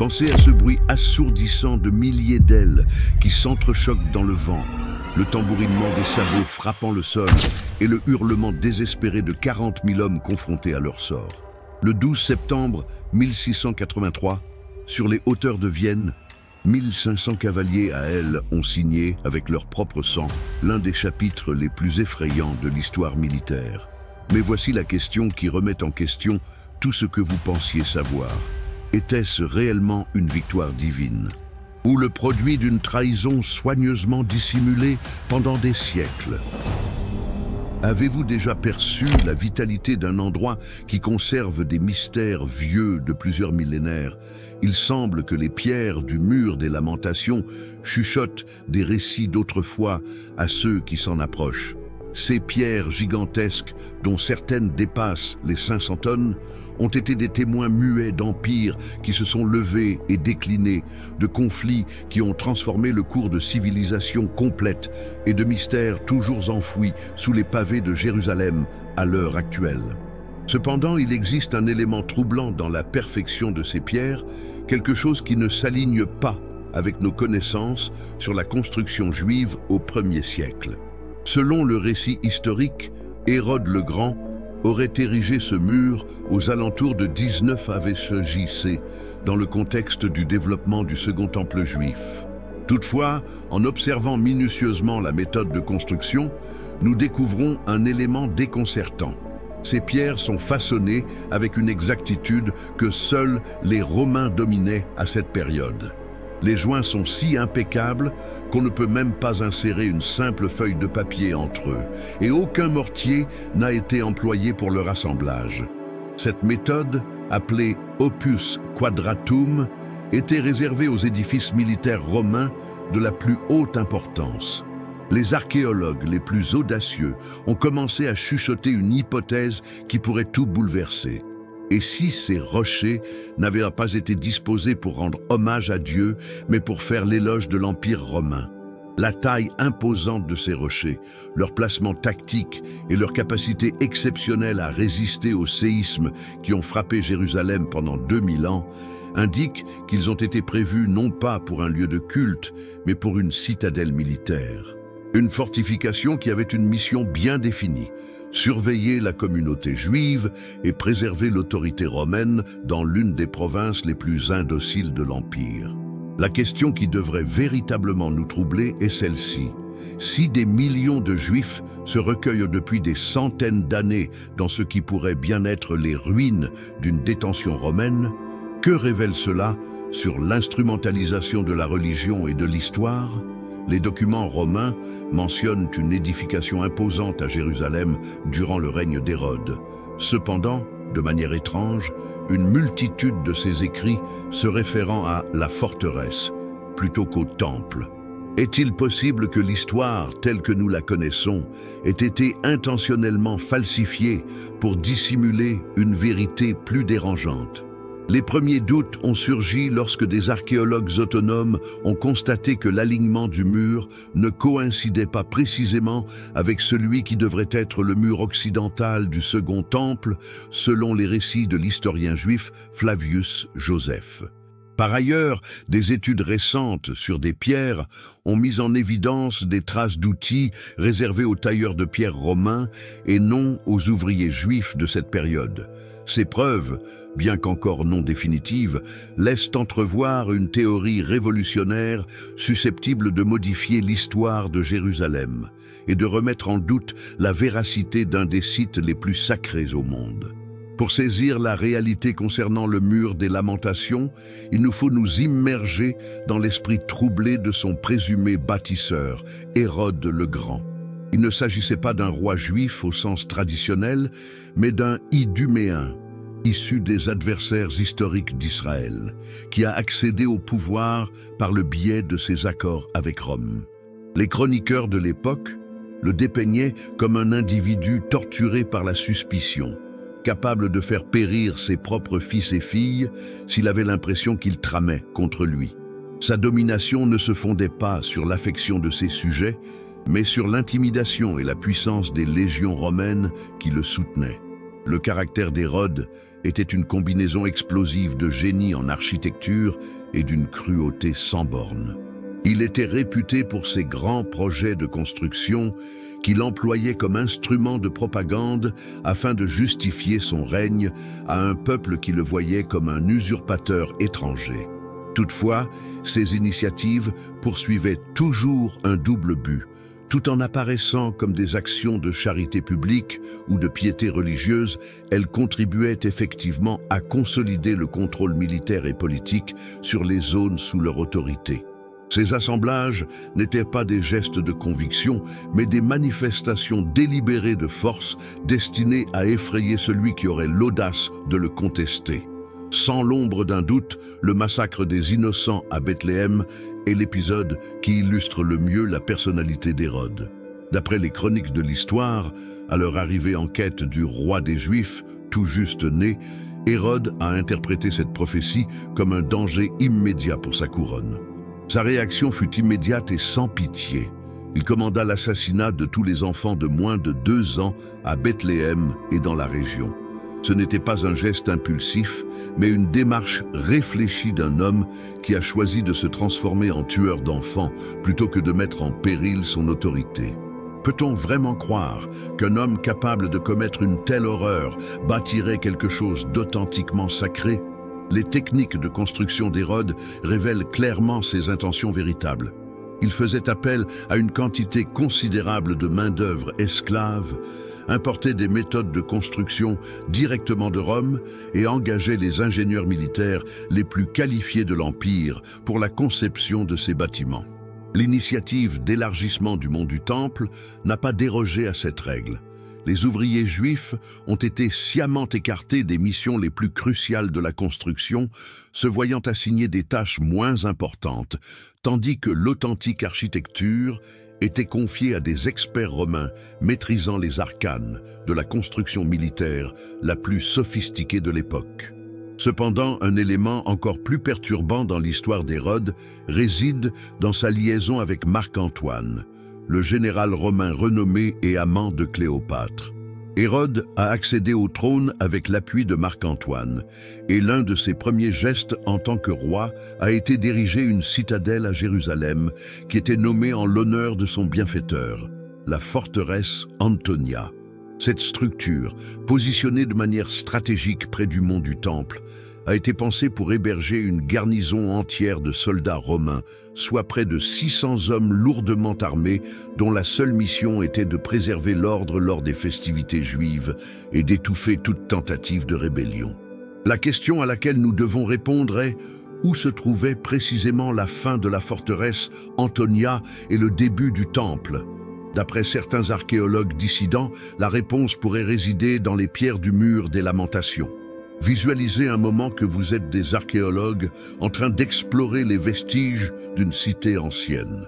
Pensez à ce bruit assourdissant de milliers d'ailes qui s'entrechoquent dans le vent, le tambourinement des sabots frappant le sol et le hurlement désespéré de 40 000 hommes confrontés à leur sort. Le 12 septembre 1683, sur les hauteurs de Vienne, 1500 cavaliers à ailes ont signé, avec leur propre sang, l'un des chapitres les plus effrayants de l'histoire militaire. Mais voici la question qui remet en question tout ce que vous pensiez savoir. Était-ce réellement une victoire divine? Ou le produit d'une trahison soigneusement dissimulée pendant des siècles? Avez-vous déjà perçu la vitalité d'un endroit qui conserve des mystères vieux de plusieurs millénaires? Il semble que les pierres du mur des lamentations chuchotent des récits d'autrefois à ceux qui s'en approchent. Ces pierres gigantesques, dont certaines dépassent les 500 tonnes, ont été des témoins muets d'empires qui se sont levés et déclinés, de conflits qui ont transformé le cours de civilisations complètes et de mystères toujours enfouis sous les pavés de Jérusalem à l'heure actuelle. Cependant, il existe un élément troublant dans la perfection de ces pierres, quelque chose qui ne s'aligne pas avec nos connaissances sur la construction juive au 1er siècle. Selon le récit historique, Hérode le Grand aurait érigé ce mur aux alentours de 19 AVC JC, dans le contexte du développement du Second Temple juif. Toutefois, en observant minutieusement la méthode de construction, nous découvrons un élément déconcertant. Ces pierres sont façonnées avec une exactitude que seuls les Romains dominaient à cette période. Les joints sont si impeccables qu'on ne peut même pas insérer une simple feuille de papier entre eux, et aucun mortier n'a été employé pour leur assemblage. Cette méthode, appelée opus quadratum, était réservée aux édifices militaires romains de la plus haute importance. Les archéologues les plus audacieux ont commencé à chuchoter une hypothèse qui pourrait tout bouleverser. Et si ces rochers n'avaient pas été disposés pour rendre hommage à Dieu, mais pour faire l'éloge de l'Empire romain? La taille imposante de ces rochers, leur placement tactique et leur capacité exceptionnelle à résister aux séismes qui ont frappé Jérusalem pendant 2000 ans, indiquent qu'ils ont été prévus non pas pour un lieu de culte, mais pour une citadelle militaire. Une fortification qui avait une mission bien définie: surveiller la communauté juive et préserver l'autorité romaine dans l'une des provinces les plus indociles de l'Empire. La question qui devrait véritablement nous troubler est celle-ci. Si des millions de Juifs se recueillent depuis des centaines d'années dans ce qui pourrait bien être les ruines d'une détention romaine, que révèle cela sur l'instrumentalisation de la religion et de l'histoire? Les documents romains mentionnent une édification imposante à Jérusalem durant le règne d'Hérode. Cependant, de manière étrange, une multitude de ces écrits se référant à la forteresse plutôt qu'au temple. Est-il possible que l'histoire, telle que nous la connaissons, ait été intentionnellement falsifiée pour dissimuler une vérité plus dérangeante? Les premiers doutes ont surgi lorsque des archéologues autonomes ont constaté que l'alignement du mur ne coïncidait pas précisément avec celui qui devrait être le mur occidental du Second Temple, selon les récits de l'historien juif Flavius Joseph. Par ailleurs, des études récentes sur des pierres ont mis en évidence des traces d'outils réservés aux tailleurs de pierre romains et non aux ouvriers juifs de cette période. Ces preuves, bien qu'encore non définitives, laissent entrevoir une théorie révolutionnaire susceptible de modifier l'histoire de Jérusalem et de remettre en doute la véracité d'un des sites les plus sacrés au monde. Pour saisir la réalité concernant le mur des lamentations, il nous faut nous immerger dans l'esprit troublé de son présumé bâtisseur, Hérode le Grand. Il ne s'agissait pas d'un roi juif au sens traditionnel, mais d'un Iduméen, issu des adversaires historiques d'Israël, qui a accédé au pouvoir par le biais de ses accords avec Rome. Les chroniqueurs de l'époque le dépeignaient comme un individu torturé par la suspicion, capable de faire périr ses propres fils et filles s'il avait l'impression qu'il tramait contre lui. Sa domination ne se fondait pas sur l'affection de ses sujets, mais sur l'intimidation et la puissance des légions romaines qui le soutenaient. Le caractère d'Hérode était une combinaison explosive de génie en architecture et d'une cruauté sans bornes. Il était réputé pour ses grands projets de construction qu'il employait comme instrument de propagande afin de justifier son règne à un peuple qui le voyait comme un usurpateur étranger. Toutefois, ces initiatives poursuivaient toujours un double but, tout en apparaissant comme des actions de charité publique ou de piété religieuse. Elles contribuaient effectivement à consolider le contrôle militaire et politique sur les zones sous leur autorité. Ces assemblages n'étaient pas des gestes de conviction, mais des manifestations délibérées de force destinées à effrayer celui qui aurait l'audace de le contester. Sans l'ombre d'un doute, le massacre des innocents à Bethléem est l'épisode qui illustre le mieux la personnalité d'Hérode. D'après les chroniques de l'histoire, à leur arrivée en quête du roi des Juifs, tout juste né, Hérode a interprété cette prophétie comme un danger immédiat pour sa couronne. Sa réaction fut immédiate et sans pitié. Il commanda l'assassinat de tous les enfants de moins de 2 ans à Bethléem et dans la région. Ce n'était pas un geste impulsif, mais une démarche réfléchie d'un homme qui a choisi de se transformer en tueur d'enfants plutôt que de mettre en péril son autorité. Peut-on vraiment croire qu'un homme capable de commettre une telle horreur bâtirait quelque chose d'authentiquement sacré? Les techniques de construction d'Hérode révèlent clairement ses intentions véritables. Il faisait appel à une quantité considérable de main-d'œuvre esclave, importait des méthodes de construction directement de Rome et engageait les ingénieurs militaires les plus qualifiés de l'Empire pour la conception de ces bâtiments. L'initiative d'élargissement du mont du Temple n'a pas dérogé à cette règle. Les ouvriers juifs ont été sciemment écartés des missions les plus cruciales de la construction, se voyant assigner des tâches moins importantes, tandis que l'authentique architecture était confiée à des experts romains maîtrisant les arcanes de la construction militaire la plus sophistiquée de l'époque. Cependant, un élément encore plus perturbant dans l'histoire d'Hérode réside dans sa liaison avec Marc-Antoine, le général romain renommé et amant de Cléopâtre. Hérode a accédé au trône avec l'appui de Marc-Antoine, et l'un de ses premiers gestes en tant que roi a été d'ériger une citadelle à Jérusalem qui était nommée en l'honneur de son bienfaiteur, la forteresse Antonia. Cette structure, positionnée de manière stratégique près du mont du Temple, a été pensée pour héberger une garnison entière de soldats romains, soit près de 600 hommes lourdement armés, dont la seule mission était de préserver l'ordre lors des festivités juives et d'étouffer toute tentative de rébellion. La question à laquelle nous devons répondre est: où se trouvait précisément la fin de la forteresse Antonia et le début du Temple? D'après certains archéologues dissidents, la réponse pourrait résider dans les pierres du mur des Lamentations. Visualisez un moment que vous êtes des archéologues en train d'explorer les vestiges d'une cité ancienne.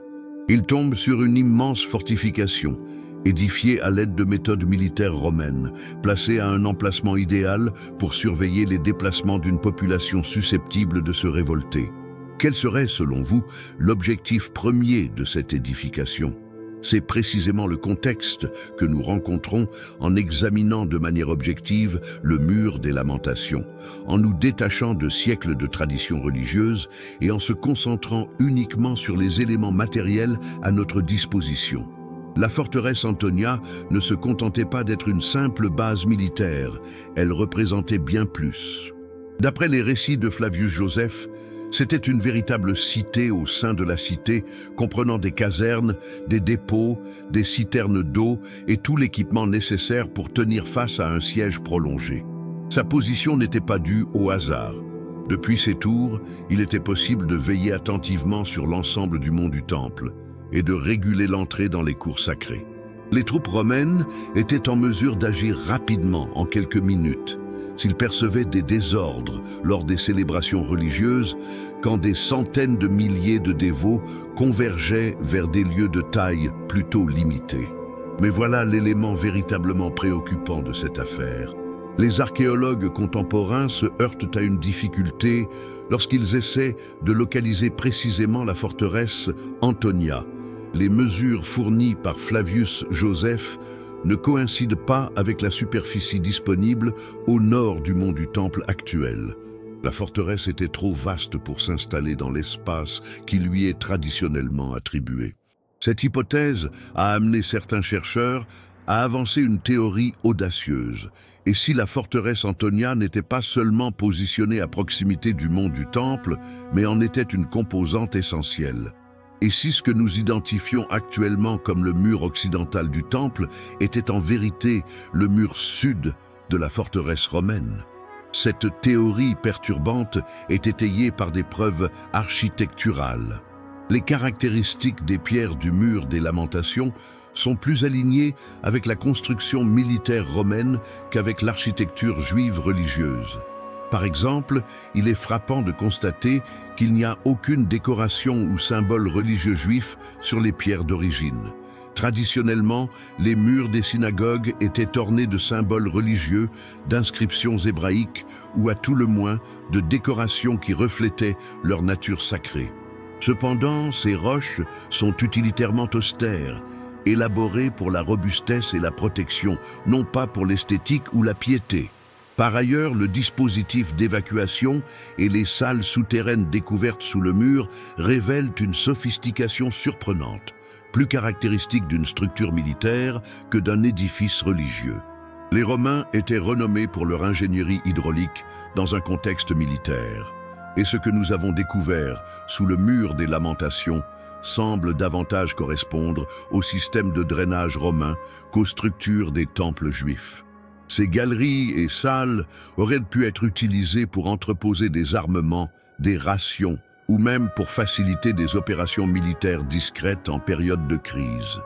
Ils tombent sur une immense fortification, édifiée à l'aide de méthodes militaires romaines, placée à un emplacement idéal pour surveiller les déplacements d'une population susceptible de se révolter. Quel serait, selon vous, l'objectif premier de cette édification? C'est précisément le contexte que nous rencontrons en examinant de manière objective le mur des Lamentations, en nous détachant de siècles de traditions religieuses et en se concentrant uniquement sur les éléments matériels à notre disposition. La forteresse Antonia ne se contentait pas d'être une simple base militaire, elle représentait bien plus. D'après les récits de Flavius Joseph, c'était une véritable cité au sein de la cité, comprenant des casernes, des dépôts, des citernes d'eau et tout l'équipement nécessaire pour tenir face à un siège prolongé. Sa position n'était pas due au hasard. Depuis ses tours, il était possible de veiller attentivement sur l'ensemble du mont du Temple et de réguler l'entrée dans les cours sacrées. Les troupes romaines étaient en mesure d'agir rapidement en quelques minutes, s'ils percevaient des désordres lors des célébrations religieuses, quand des centaines de milliers de dévots convergeaient vers des lieux de taille plutôt limitée. Mais voilà l'élément véritablement préoccupant de cette affaire. Les archéologues contemporains se heurtent à une difficulté lorsqu'ils essaient de localiser précisément la forteresse Antonia. Les mesures fournies par Flavius Joseph ne coïncide pas avec la superficie disponible au nord du mont du Temple actuel. La forteresse était trop vaste pour s'installer dans l'espace qui lui est traditionnellement attribué. Cette hypothèse a amené certains chercheurs à avancer une théorie audacieuse. Et si la forteresse Antonia n'était pas seulement positionnée à proximité du mont du Temple, mais en était une composante essentielle? Et si ce que nous identifions actuellement comme le mur occidental du Temple était en vérité le mur sud de la forteresse romaine? Cette théorie perturbante est étayée par des preuves architecturales. Les caractéristiques des pierres du mur des Lamentations sont plus alignées avec la construction militaire romaine qu'avec l'architecture juive religieuse. Par exemple, il est frappant de constater qu'il n'y a aucune décoration ou symbole religieux juif sur les pierres d'origine. Traditionnellement, les murs des synagogues étaient ornés de symboles religieux, d'inscriptions hébraïques ou à tout le moins de décorations qui reflétaient leur nature sacrée. Cependant, ces roches sont utilitairement austères, élaborées pour la robustesse et la protection, non pas pour l'esthétique ou la piété. Par ailleurs, le dispositif d'évacuation et les salles souterraines découvertes sous le mur révèlent une sophistication surprenante, plus caractéristique d'une structure militaire que d'un édifice religieux. Les Romains étaient renommés pour leur ingénierie hydraulique dans un contexte militaire. Et ce que nous avons découvert sous le mur des Lamentations semble davantage correspondre au système de drainage romain qu'aux structures des temples juifs. Ces galeries et salles auraient pu être utilisées pour entreposer des armements, des rations, ou même pour faciliter des opérations militaires discrètes en période de crise.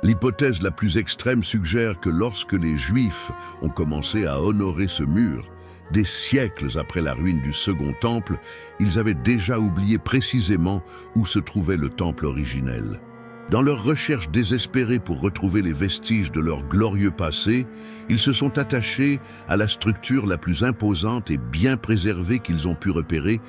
L'hypothèse la plus extrême suggère que lorsque les Juifs ont commencé à honorer ce mur, des siècles après la ruine du Second Temple, ils avaient déjà oublié précisément où se trouvait le temple originel. Dans leur recherche désespérée pour retrouver les vestiges de leur glorieux passé, ils se sont attachés à la structure la plus imposante et bien préservée qu'ils ont pu repérer,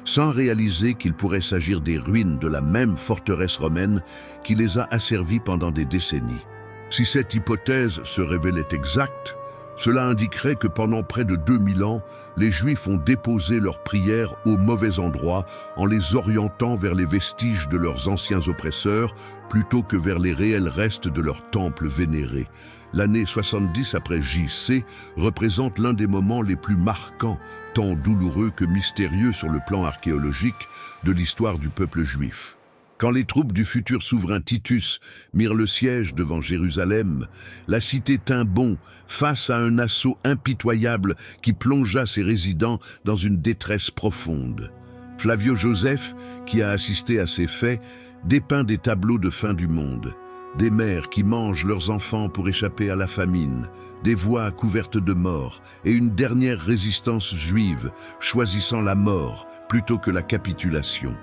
sans réaliser qu'il pourrait s'agir des ruines de la même forteresse romaine qui les a asservis pendant des décennies. Si cette hypothèse se révélait exacte, cela indiquerait que pendant près de 2000 ans, les Juifs ont déposé leurs prières au mauvais endroit en les orientant vers les vestiges de leurs anciens oppresseurs plutôt que vers les réels restes de leur temple vénéré. L'année 70 après J.C. représente l'un des moments les plus marquants, tant douloureux que mystérieux sur le plan archéologique, de l'histoire du peuple juif. Quand les troupes du futur souverain Titus mirent le siège devant Jérusalem, la cité tint bon face à un assaut impitoyable qui plongea ses résidents dans une détresse profonde. Flavio Joseph, qui a assisté à ces faits, dépeint des tableaux de fin du monde. Des mères qui mangent leurs enfants pour échapper à la famine, des voies couvertes de morts et une dernière résistance juive choisissant la mort plutôt que la capitulation.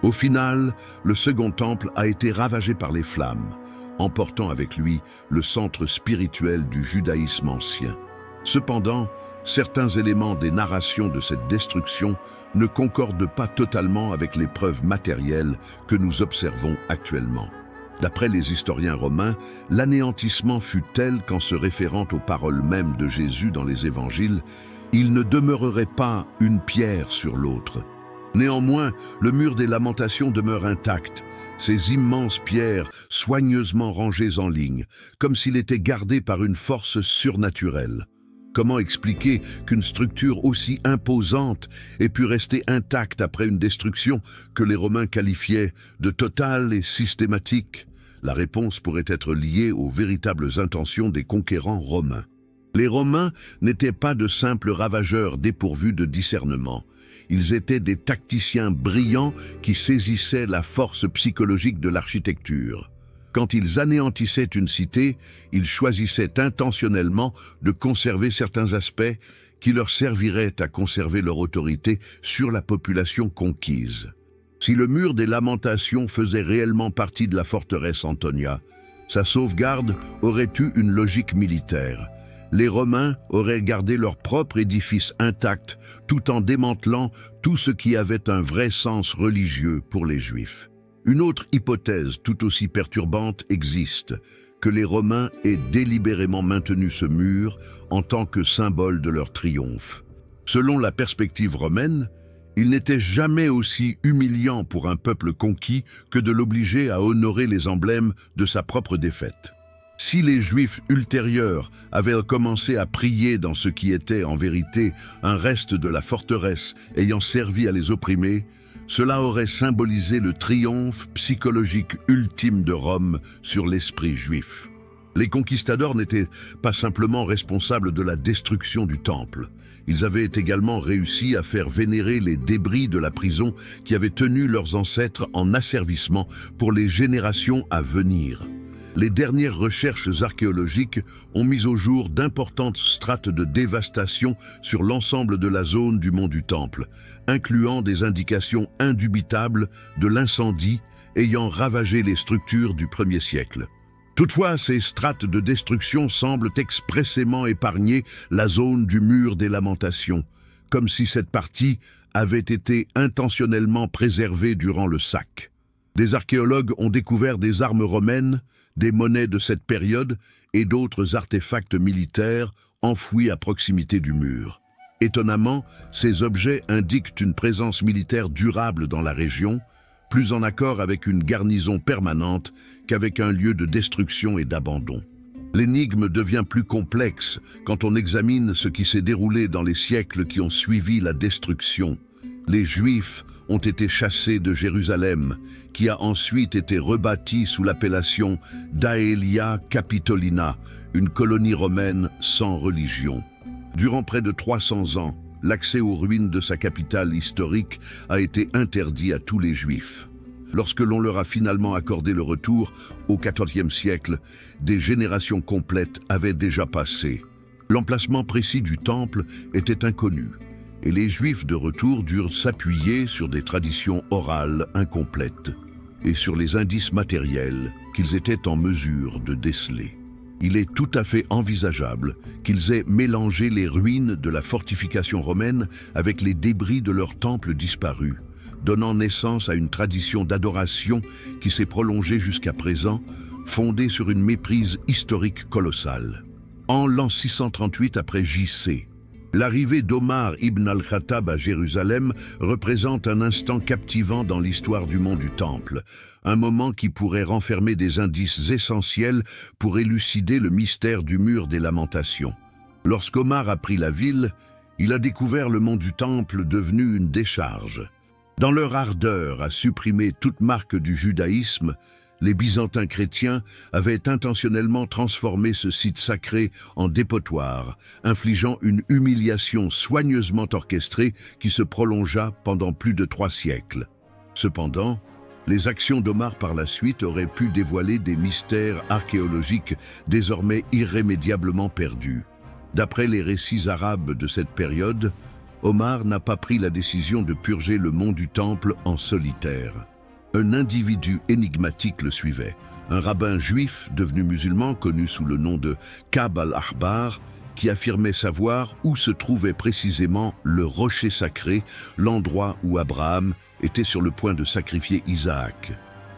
Au final, le Second Temple a été ravagé par les flammes, emportant avec lui le centre spirituel du judaïsme ancien. Cependant, certains éléments des narrations de cette destruction ne concordent pas totalement avec les preuves matérielles que nous observons actuellement. D'après les historiens romains, l'anéantissement fut tel qu'en se référant aux paroles mêmes de Jésus dans les évangiles, il ne demeurerait pas une pierre sur l'autre. Néanmoins, le mur des Lamentations demeure intact, ces immenses pierres soigneusement rangées en ligne, comme s'il était gardé par une force surnaturelle. Comment expliquer qu'une structure aussi imposante ait pu rester intacte après une destruction que les Romains qualifiaient de totale et systématique? La réponse pourrait être liée aux véritables intentions des conquérants romains. Les Romains n'étaient pas de simples ravageurs dépourvus de discernement. Ils étaient des tacticiens brillants qui saisissaient la force psychologique de l'architecture. Quand ils anéantissaient une cité, ils choisissaient intentionnellement de conserver certains aspects qui leur serviraient à conserver leur autorité sur la population conquise. Si le mur des Lamentations faisait réellement partie de la forteresse Antonia, sa sauvegarde aurait eu une logique militaire. Les Romains auraient gardé leur propre édifice intact tout en démantelant tout ce qui avait un vrai sens religieux pour les Juifs. Une autre hypothèse tout aussi perturbante existe. que les Romains aient délibérément maintenu ce mur en tant que symbole de leur triomphe. Selon la perspective romaine, il n'était jamais aussi humiliant pour un peuple conquis que de l'obliger à honorer les emblèmes de sa propre défaite. Si les Juifs ultérieurs avaient commencé à prier dans ce qui était en vérité un reste de la forteresse ayant servi à les opprimer, cela aurait symbolisé le triomphe psychologique ultime de Rome sur l'esprit juif. Les conquistadors n'étaient pas simplement responsables de la destruction du temple. Ils avaient également réussi à faire vénérer les débris de la prison qui avait tenu leurs ancêtres en asservissement pour les générations à venir. Les dernières recherches archéologiques ont mis au jour d'importantes strates de dévastation sur l'ensemble de la zone du mont du Temple, incluant des indications indubitables de l'incendie ayant ravagé les structures du 1er siècle. Toutefois, ces strates de destruction semblent expressément épargner la zone du mur des lamentations, comme si cette partie avait été intentionnellement préservée durant le sac. Des archéologues ont découvert des armes romaines, des monnaies de cette période et d'autres artefacts militaires enfouis à proximité du mur. Étonnamment, ces objets indiquent une présence militaire durable dans la région, plus en accord avec une garnison permanente qu'avec un lieu de destruction et d'abandon. L'énigme devient plus complexe quand on examine ce qui s'est déroulé dans les siècles qui ont suivi la destruction. Les Juifs ont été chassés de Jérusalem, qui a ensuite été rebâtie sous l'appellation d'Aelia Capitolina, une colonie romaine sans religion. Durant près de 300 ans, l'accès aux ruines de sa capitale historique a été interdit à tous les Juifs. Lorsque l'on leur a finalement accordé le retour, au XIVe siècle, des générations complètes avaient déjà passé. L'emplacement précis du temple était inconnu, et les Juifs de retour durent s'appuyer sur des traditions orales incomplètes et sur les indices matériels qu'ils étaient en mesure de déceler. Il est tout à fait envisageable qu'ils aient mélangé les ruines de la fortification romaine avec les débris de leur temple disparu, donnant naissance à une tradition d'adoration qui s'est prolongée jusqu'à présent, fondée sur une méprise historique colossale. En l'an 638 après J.C., l'arrivée d'Omar ibn al-Khattab à Jérusalem représente un instant captivant dans l'histoire du mont du Temple, un moment qui pourrait renfermer des indices essentiels pour élucider le mystère du mur des lamentations. Lorsqu'Omar a pris la ville, il a découvert le mont du Temple devenu une décharge. Dans leur ardeur à supprimer toute marque du judaïsme, les Byzantins chrétiens avaient intentionnellement transformé ce site sacré en dépotoir, infligeant une humiliation soigneusement orchestrée qui se prolongea pendant plus de 3 siècles. Cependant, les actions d'Omar par la suite auraient pu dévoiler des mystères archéologiques désormais irrémédiablement perdus. D'après les récits arabes de cette période, Omar n'a pas pris la décision de purger le mont du Temple en solitaire. Un individu énigmatique le suivait, un rabbin juif devenu musulman connu sous le nom de Ka'b al-Ahbar, qui affirmait savoir où se trouvait précisément le rocher sacré, l'endroit où Abraham était sur le point de sacrifier Isaac.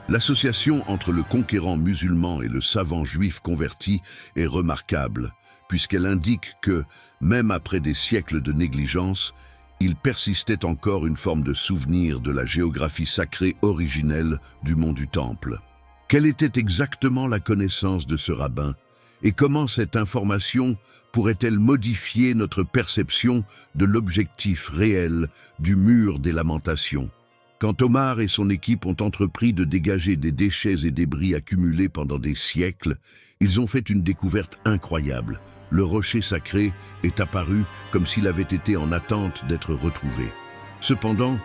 L'association entre le conquérant musulman et le savant juif converti est remarquable, puisqu'elle indique que, même après des siècles de négligence, il persistait encore une forme de souvenir de la géographie sacrée originelle du mont du Temple. Quelle était exactement la connaissance de ce rabbin, et comment cette information pourrait-elle modifier notre perception de l'objectif réel du mur des lamentations? Quand Omar et son équipe ont entrepris de dégager des déchets et débris accumulés pendant des siècles, ils ont fait une découverte incroyable. Le rocher sacré est apparu comme s'il avait été en attente d'être retrouvé. Cependant,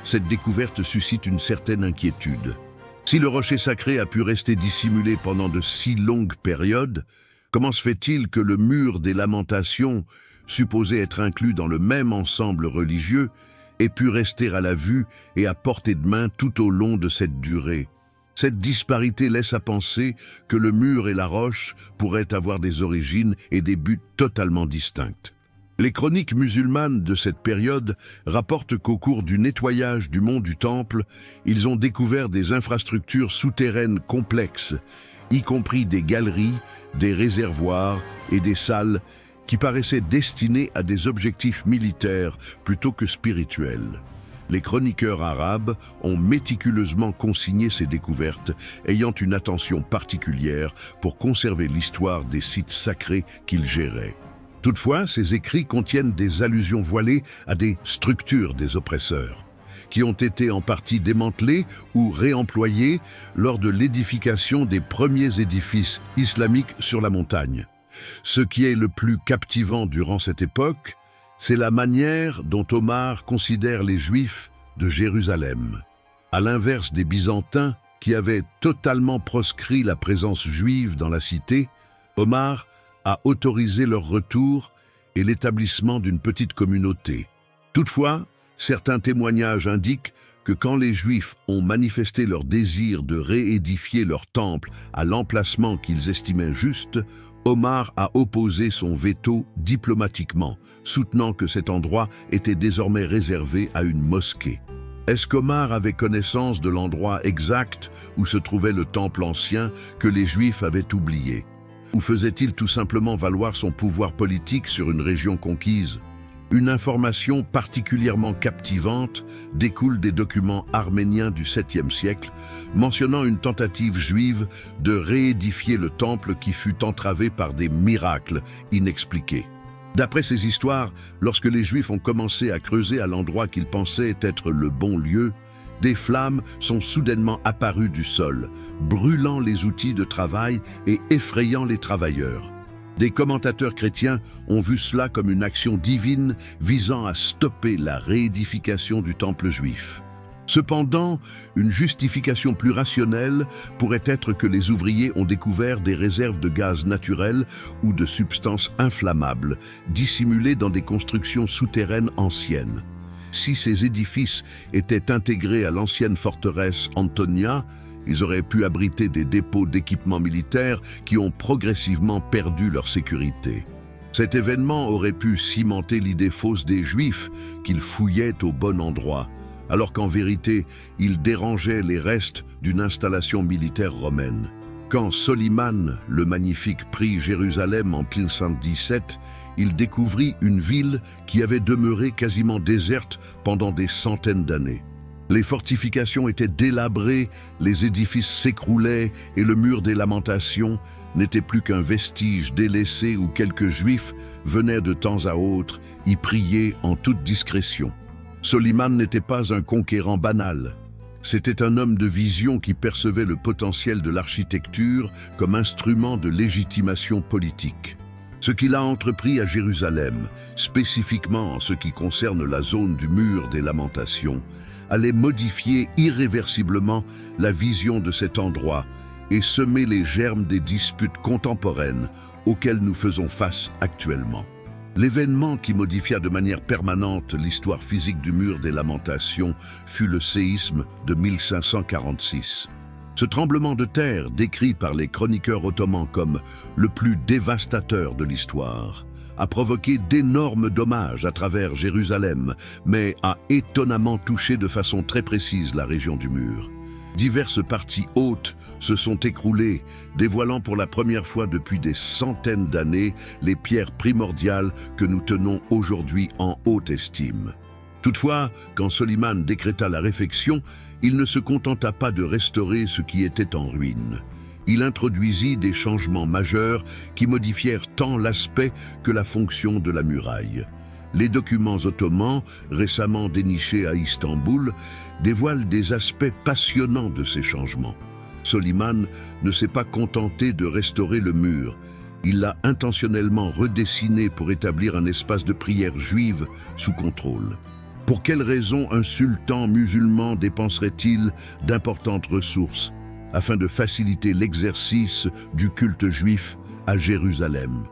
cette découverte suscite une certaine inquiétude. Si le rocher sacré a pu rester dissimulé pendant de si longues périodes, comment se fait-il que le mur des lamentations, supposé être inclus dans le même ensemble religieux, ait pu rester à la vue et à portée de main tout au long de cette durée? Cette disparité laisse à penser que le mur et la roche pourraient avoir des origines et des buts totalement distincts. Les chroniques musulmanes de cette période rapportent qu'au cours du nettoyage du mont du Temple, ils ont découvert des infrastructures souterraines complexes, y compris des galeries, des réservoirs et des salles qui paraissaient destinées à des objectifs militaires plutôt que spirituels. Les chroniqueurs arabes ont méticuleusement consigné ces découvertes, ayant une attention particulière pour conserver l'histoire des sites sacrés qu'ils géraient. Toutefois, ces écrits contiennent des allusions voilées à des structures des oppresseurs, qui ont été en partie démantelées ou réemployées lors de l'édification des premiers édifices islamiques sur la montagne. Ce qui est le plus captivant durant cette époque, c'est la manière dont Omar considère les Juifs de Jérusalem. À l'inverse des Byzantins, qui avaient totalement proscrit la présence juive dans la cité, Omar a autorisé leur retour et l'établissement d'une petite communauté. Toutefois, certains témoignages indiquent que quand les Juifs ont manifesté leur désir de réédifier leur temple à l'emplacement qu'ils estimaient juste, Omar a opposé son veto diplomatiquement, soutenant que cet endroit était désormais réservé à une mosquée. Est-ce qu'Omar avait connaissance de l'endroit exact où se trouvait le temple ancien que les Juifs avaient oublié? Ou faisait-il tout simplement valoir son pouvoir politique sur une région conquise? Une information particulièrement captivante découle des documents arméniens du 7e siècle, mentionnant une tentative juive de réédifier le temple qui fut entravé par des miracles inexpliqués. D'après ces histoires, lorsque les Juifs ont commencé à creuser à l'endroit qu'ils pensaient être le bon lieu, des flammes sont soudainement apparues du sol, brûlant les outils de travail et effrayant les travailleurs. Des commentateurs chrétiens ont vu cela comme une action divine visant à stopper la réédification du temple juif. Cependant, une justification plus rationnelle pourrait être que les ouvriers ont découvert des réserves de gaz naturel ou de substances inflammables, dissimulées dans des constructions souterraines anciennes. Si ces édifices étaient intégrés à l'ancienne forteresse Antonia, ils auraient pu abriter des dépôts d'équipements militaires qui ont progressivement perdu leur sécurité. Cet événement aurait pu cimenter l'idée fausse des Juifs qu'ils fouillaient au bon endroit, alors qu'en vérité, ils dérangeaient les restes d'une installation militaire romaine. Quand Soliman, le Magnifique, prit Jérusalem en 517, il découvrit une ville qui avait demeuré quasiment déserte pendant des centaines d'années. Les fortifications étaient délabrées, les édifices s'écroulaient et le mur des lamentations n'était plus qu'un vestige délaissé où quelques Juifs venaient de temps à autre y prier en toute discrétion. Soliman n'était pas un conquérant banal. C'était un homme de vision qui percevait le potentiel de l'architecture comme instrument de légitimation politique. Ce qu'il a entrepris à Jérusalem, spécifiquement en ce qui concerne la zone du mur des lamentations, allait modifier irréversiblement la vision de cet endroit et semer les germes des disputes contemporaines auxquelles nous faisons face actuellement. L'événement qui modifia de manière permanente l'histoire physique du mur des lamentations fut le séisme de 1546. Ce tremblement de terre, décrit par les chroniqueurs ottomans comme le plus dévastateur de l'histoire, a provoqué d'énormes dommages à travers Jérusalem, mais a étonnamment touché de façon très précise la région du mur. Diverses parties hautes se sont écroulées, dévoilant pour la première fois depuis des centaines d'années les pierres primordiales que nous tenons aujourd'hui en haute estime. Toutefois, quand Soliman décréta la réfection, il ne se contenta pas de restaurer ce qui était en ruine. Il introduisit des changements majeurs qui modifièrent tant l'aspect que la fonction de la muraille. Les documents ottomans, récemment dénichés à Istanbul, dévoilent des aspects passionnants de ces changements. Soliman ne s'est pas contenté de restaurer le mur. Il l'a intentionnellement redessiné pour établir un espace de prière juive sous contrôle. Pour quelles raisons un sultan musulman dépenserait-il d'importantes ressources afin de faciliter l'exercice du culte juif à Jérusalem?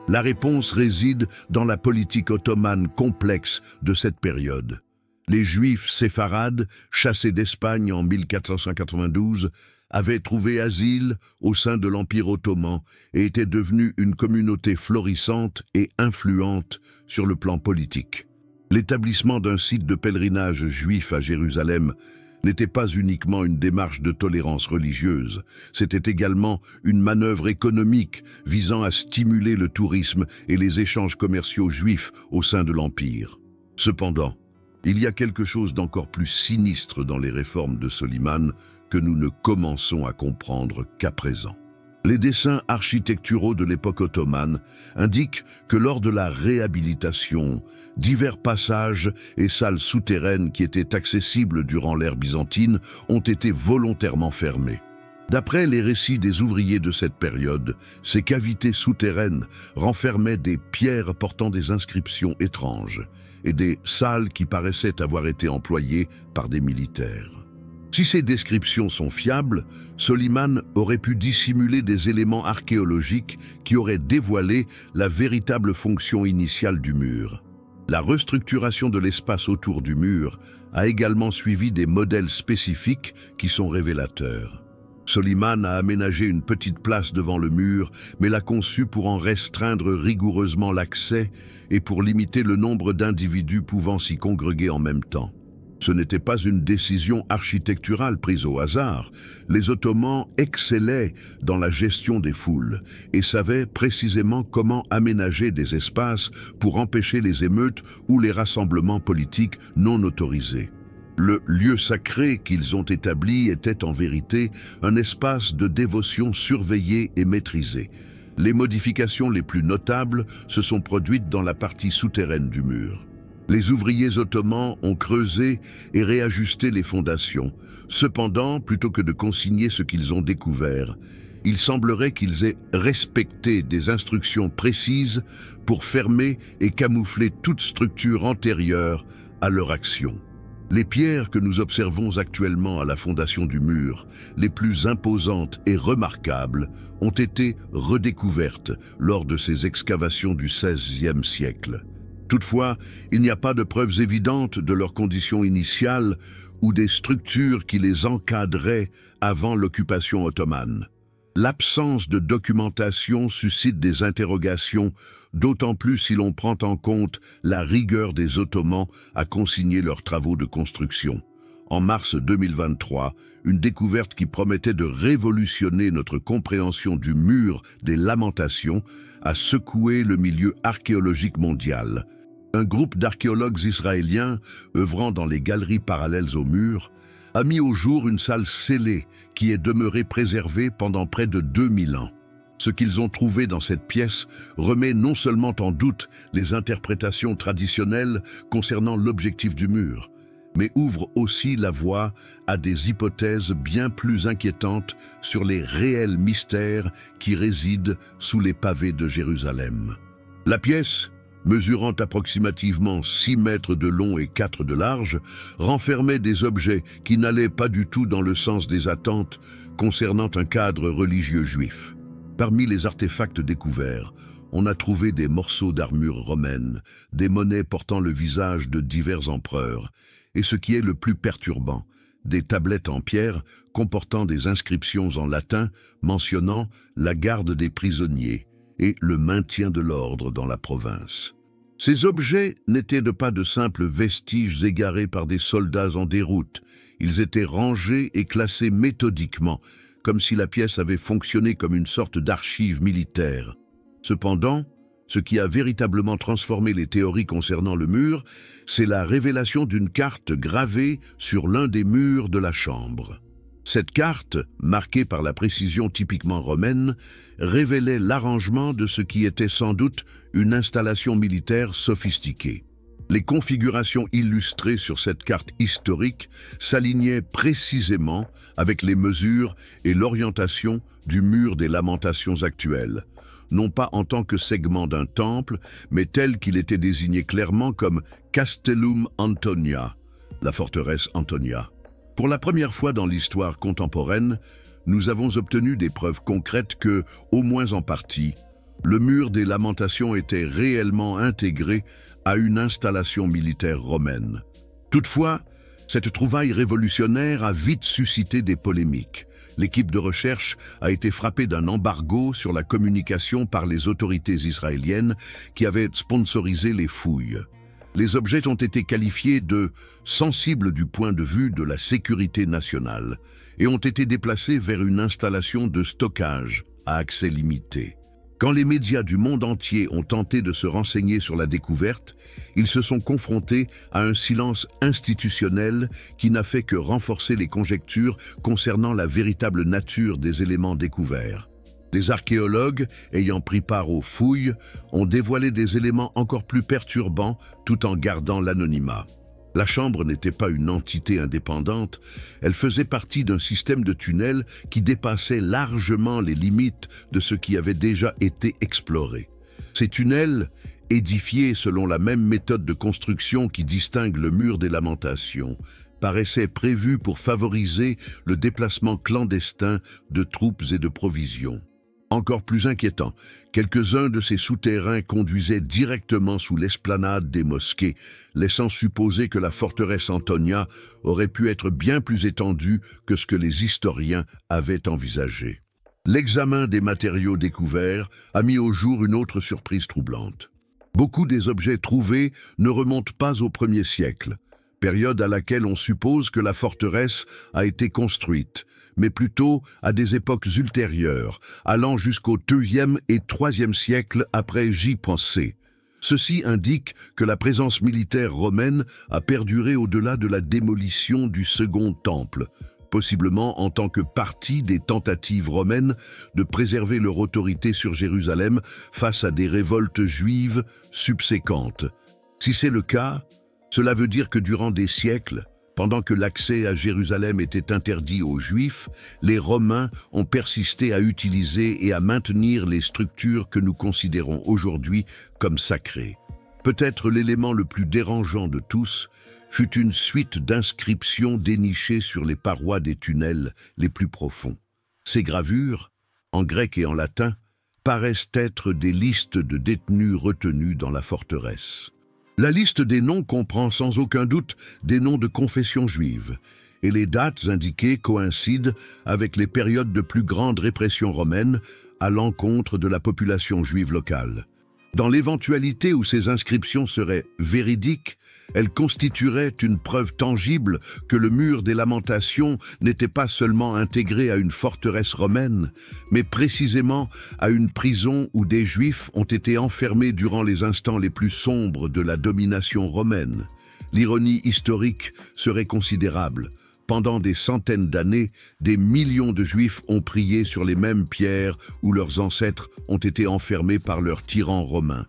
La réponse réside dans la politique ottomane complexe de cette période. Les Juifs séfarades, chassés d'Espagne en 1492, avaient trouvé asile au sein de l'Empire ottoman et étaient devenus une communauté florissante et influente sur le plan politique. L'établissement d'un site de pèlerinage juif à Jérusalem n'était pas uniquement une démarche de tolérance religieuse, c'était également une manœuvre économique visant à stimuler le tourisme et les échanges commerciaux juifs au sein de l'Empire. Cependant, il y a quelque chose d'encore plus sinistre dans les réformes de Soliman que nous ne commençons à comprendre qu'à présent. Les dessins architecturaux de l'époque ottomane indiquent que lors de la réhabilitation, divers passages et salles souterraines qui étaient accessibles durant l'ère byzantine ont été volontairement fermés. D'après les récits des ouvriers de cette période, ces cavités souterraines renfermaient des pierres portant des inscriptions étranges et des salles qui paraissaient avoir été employées par des militaires. Si ces descriptions sont fiables, Soliman aurait pu dissimuler des éléments archéologiques qui auraient dévoilé la véritable fonction initiale du mur. La restructuration de l'espace autour du mur a également suivi des modèles spécifiques qui sont révélateurs. Soliman a aménagé une petite place devant le mur, mais l'a conçu pour en restreindre rigoureusement l'accès et pour limiter le nombre d'individus pouvant s'y congréger en même temps. Ce n'était pas une décision architecturale prise au hasard. Les Ottomans excellaient dans la gestion des foules et savaient précisément comment aménager des espaces pour empêcher les émeutes ou les rassemblements politiques non autorisés. Le lieu sacré qu'ils ont établi était en vérité un espace de dévotion surveillé et maîtrisé. Les modifications les plus notables se sont produites dans la partie souterraine du mur. Les ouvriers ottomans ont creusé et réajusté les fondations. Cependant, plutôt que de consigner ce qu'ils ont découvert, il semblerait qu'ils aient respecté des instructions précises pour fermer et camoufler toute structure antérieure à leur action. Les pierres que nous observons actuellement à la fondation du mur, les plus imposantes et remarquables, ont été redécouvertes lors de ces excavations du XVIe siècle. Toutefois, il n'y a pas de preuves évidentes de leurs conditions initiales ou des structures qui les encadraient avant l'occupation ottomane. L'absence de documentation suscite des interrogations, d'autant plus si l'on prend en compte la rigueur des Ottomans à consigner leurs travaux de construction. En mars 2023, une découverte qui promettait de révolutionner notre compréhension du mur des Lamentations a secoué le milieu archéologique mondial. Un groupe d'archéologues israéliens, œuvrant dans les galeries parallèles au mur, a mis au jour une salle scellée qui est demeurée préservée pendant près de 2000 ans. Ce qu'ils ont trouvé dans cette pièce remet non seulement en doute les interprétations traditionnelles concernant l'objectif du mur, mais ouvre aussi la voie à des hypothèses bien plus inquiétantes sur les réels mystères qui résident sous les pavés de Jérusalem. La pièce, mesurant approximativement 6 mètres de long et 4 de large, renfermait des objets qui n'allaient pas du tout dans le sens des attentes concernant un cadre religieux juif. Parmi les artefacts découverts, on a trouvé des morceaux d'armure romaine, des monnaies portant le visage de divers empereurs, et ce qui est le plus perturbant, des tablettes en pierre comportant des inscriptions en latin mentionnant la garde des prisonniers et le maintien de l'ordre dans la province. Ces objets n'étaient pas de simples vestiges égarés par des soldats en déroute. Ils étaient rangés et classés méthodiquement, comme si la pièce avait fonctionné comme une sorte d'archive militaire. Cependant, ce qui a véritablement transformé les théories concernant le mur, c'est la révélation d'une carte gravée sur l'un des murs de la chambre. Cette carte, marquée par la précision typiquement romaine, révélait l'arrangement de ce qui était sans doute une installation militaire sophistiquée. Les configurations illustrées sur cette carte historique s'alignaient précisément avec les mesures et l'orientation du mur des Lamentations actuel, non pas en tant que segment d'un temple, mais tel qu'il était désigné clairement comme Castellum Antonia, la forteresse Antonia. Pour la première fois dans l'histoire contemporaine, nous avons obtenu des preuves concrètes que, au moins en partie, le mur des Lamentations était réellement intégré à une installation militaire romaine. Toutefois, cette trouvaille révolutionnaire a vite suscité des polémiques. L'équipe de recherche a été frappée d'un embargo sur la communication par les autorités israéliennes qui avaient sponsorisé les fouilles. Les objets ont été qualifiés de sensibles du point de vue de la sécurité nationale et ont été déplacés vers une installation de stockage à accès limité. Quand les médias du monde entier ont tenté de se renseigner sur la découverte, ils se sont confrontés à un silence institutionnel qui n'a fait que renforcer les conjectures concernant la véritable nature des éléments découverts. Des archéologues, ayant pris part aux fouilles, ont dévoilé des éléments encore plus perturbants tout en gardant l'anonymat. La chambre n'était pas une entité indépendante, elle faisait partie d'un système de tunnels qui dépassait largement les limites de ce qui avait déjà été exploré. Ces tunnels, édifiés selon la même méthode de construction qui distingue le mur des lamentations, paraissaient prévus pour favoriser le déplacement clandestin de troupes et de provisions. Encore plus inquiétant, quelques-uns de ces souterrains conduisaient directement sous l'esplanade des mosquées, laissant supposer que la forteresse Antonia aurait pu être bien plus étendue que ce que les historiens avaient envisagé. L'examen des matériaux découverts a mis au jour une autre surprise troublante. Beaucoup des objets trouvés ne remontent pas au 1er siècle, période à laquelle on suppose que la forteresse a été construite, mais plutôt à des époques ultérieures, allant jusqu'au 2e et 3e siècle après J.C. Ceci indique que la présence militaire romaine a perduré au-delà de la démolition du Second Temple, possiblement en tant que partie des tentatives romaines de préserver leur autorité sur Jérusalem face à des révoltes juives subséquentes. Si c'est le cas, cela veut dire que durant des siècles, pendant que l'accès à Jérusalem était interdit aux Juifs, les Romains ont persisté à utiliser et à maintenir les structures que nous considérons aujourd'hui comme sacrées. Peut-être l'élément le plus dérangeant de tous fut une suite d'inscriptions dénichées sur les parois des tunnels les plus profonds. Ces gravures, en grec et en latin, paraissent être des listes de détenus retenus dans la forteresse. La liste des noms comprend sans aucun doute des noms de confession juive, et les dates indiquées coïncident avec les périodes de plus grande répression romaine à l'encontre de la population juive locale. Dans l'éventualité où ces inscriptions seraient véridiques, elles constitueraient une preuve tangible que le mur des lamentations n'était pas seulement intégré à une forteresse romaine, mais précisément à une prison où des Juifs ont été enfermés durant les instants les plus sombres de la domination romaine. L'ironie historique serait considérable. Pendant des centaines d'années, des millions de Juifs ont prié sur les mêmes pierres où leurs ancêtres ont été enfermés par leurs tyrans romains.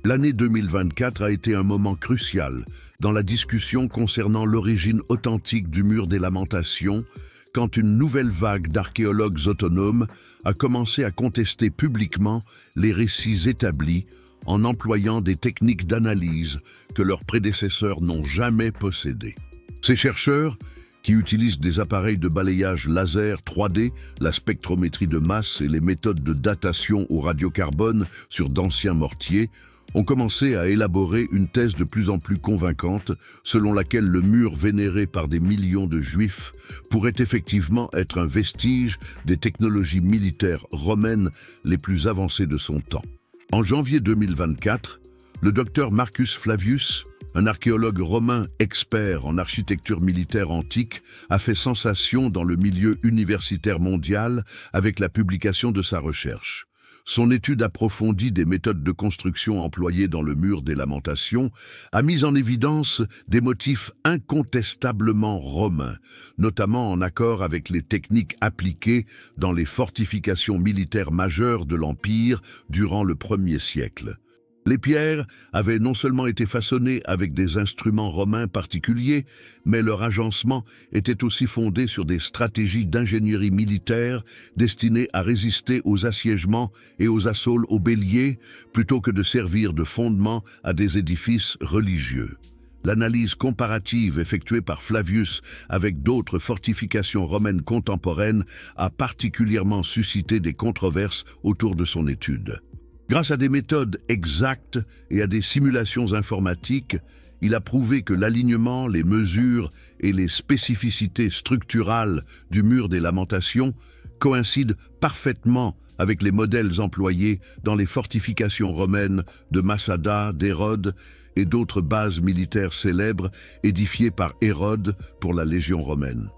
L'année 2024 a été un moment crucial dans la discussion concernant l'origine authentique du mur des lamentations, quand une nouvelle vague d'archéologues autonomes a commencé à contester publiquement les récits établis en employant des techniques d'analyse que leurs prédécesseurs n'ont jamais possédées. Ces chercheurs, qui utilisent des appareils de balayage laser 3D, la spectrométrie de masse et les méthodes de datation au radiocarbone sur d'anciens mortiers, ont commencé à élaborer une thèse de plus en plus convaincante selon laquelle le mur vénéré par des millions de Juifs pourrait effectivement être un vestige des technologies militaires romaines les plus avancées de son temps. En janvier 2024, le docteur Marcus Flavius, un archéologue romain expert en architecture militaire antique, a fait sensation dans le milieu universitaire mondial avec la publication de sa recherche. Son étude approfondie des méthodes de construction employées dans le mur des lamentations a mis en évidence des motifs incontestablement romains, notamment en accord avec les techniques appliquées dans les fortifications militaires majeures de l'Empire durant le 1er siècle. Les pierres avaient non seulement été façonnées avec des instruments romains particuliers, mais leur agencement était aussi fondé sur des stratégies d'ingénierie militaire destinées à résister aux assiègements et aux assauts aux béliers, plutôt que de servir de fondement à des édifices religieux. L'analyse comparative effectuée par Flavius avec d'autres fortifications romaines contemporaines a particulièrement suscité des controverses autour de son étude. Grâce à des méthodes exactes et à des simulations informatiques, il a prouvé que l'alignement, les mesures et les spécificités structurales du mur des lamentations coïncident parfaitement avec les modèles employés dans les fortifications romaines de Massada, d'Hérode et d'autres bases militaires célèbres édifiées par Hérode pour la Légion romaine.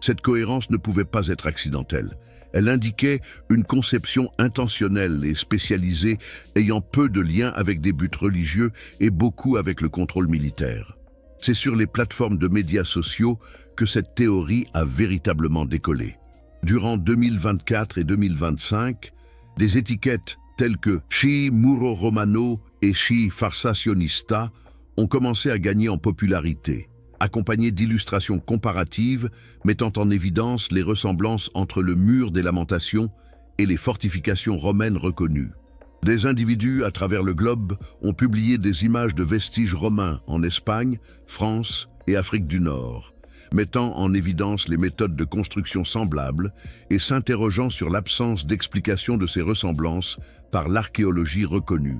Cette cohérence ne pouvait pas être accidentelle. Elle indiquait une conception intentionnelle et spécialisée ayant peu de lien avec des buts religieux et beaucoup avec le contrôle militaire. C'est sur les plateformes de médias sociaux que cette théorie a véritablement décollé. Durant 2024 et 2025, des étiquettes telles que Sci Muro Romano et Sci Farsacionista ont commencé à gagner en popularité, accompagnées d'illustrations comparatives mettant en évidence les ressemblances entre le mur des Lamentations et les fortifications romaines reconnues. Des individus à travers le globe ont publié des images de vestiges romains en Espagne, France et Afrique du Nord, mettant en évidence les méthodes de construction semblables et s'interrogeant sur l'absence d'explication de ces ressemblances par l'archéologie reconnue.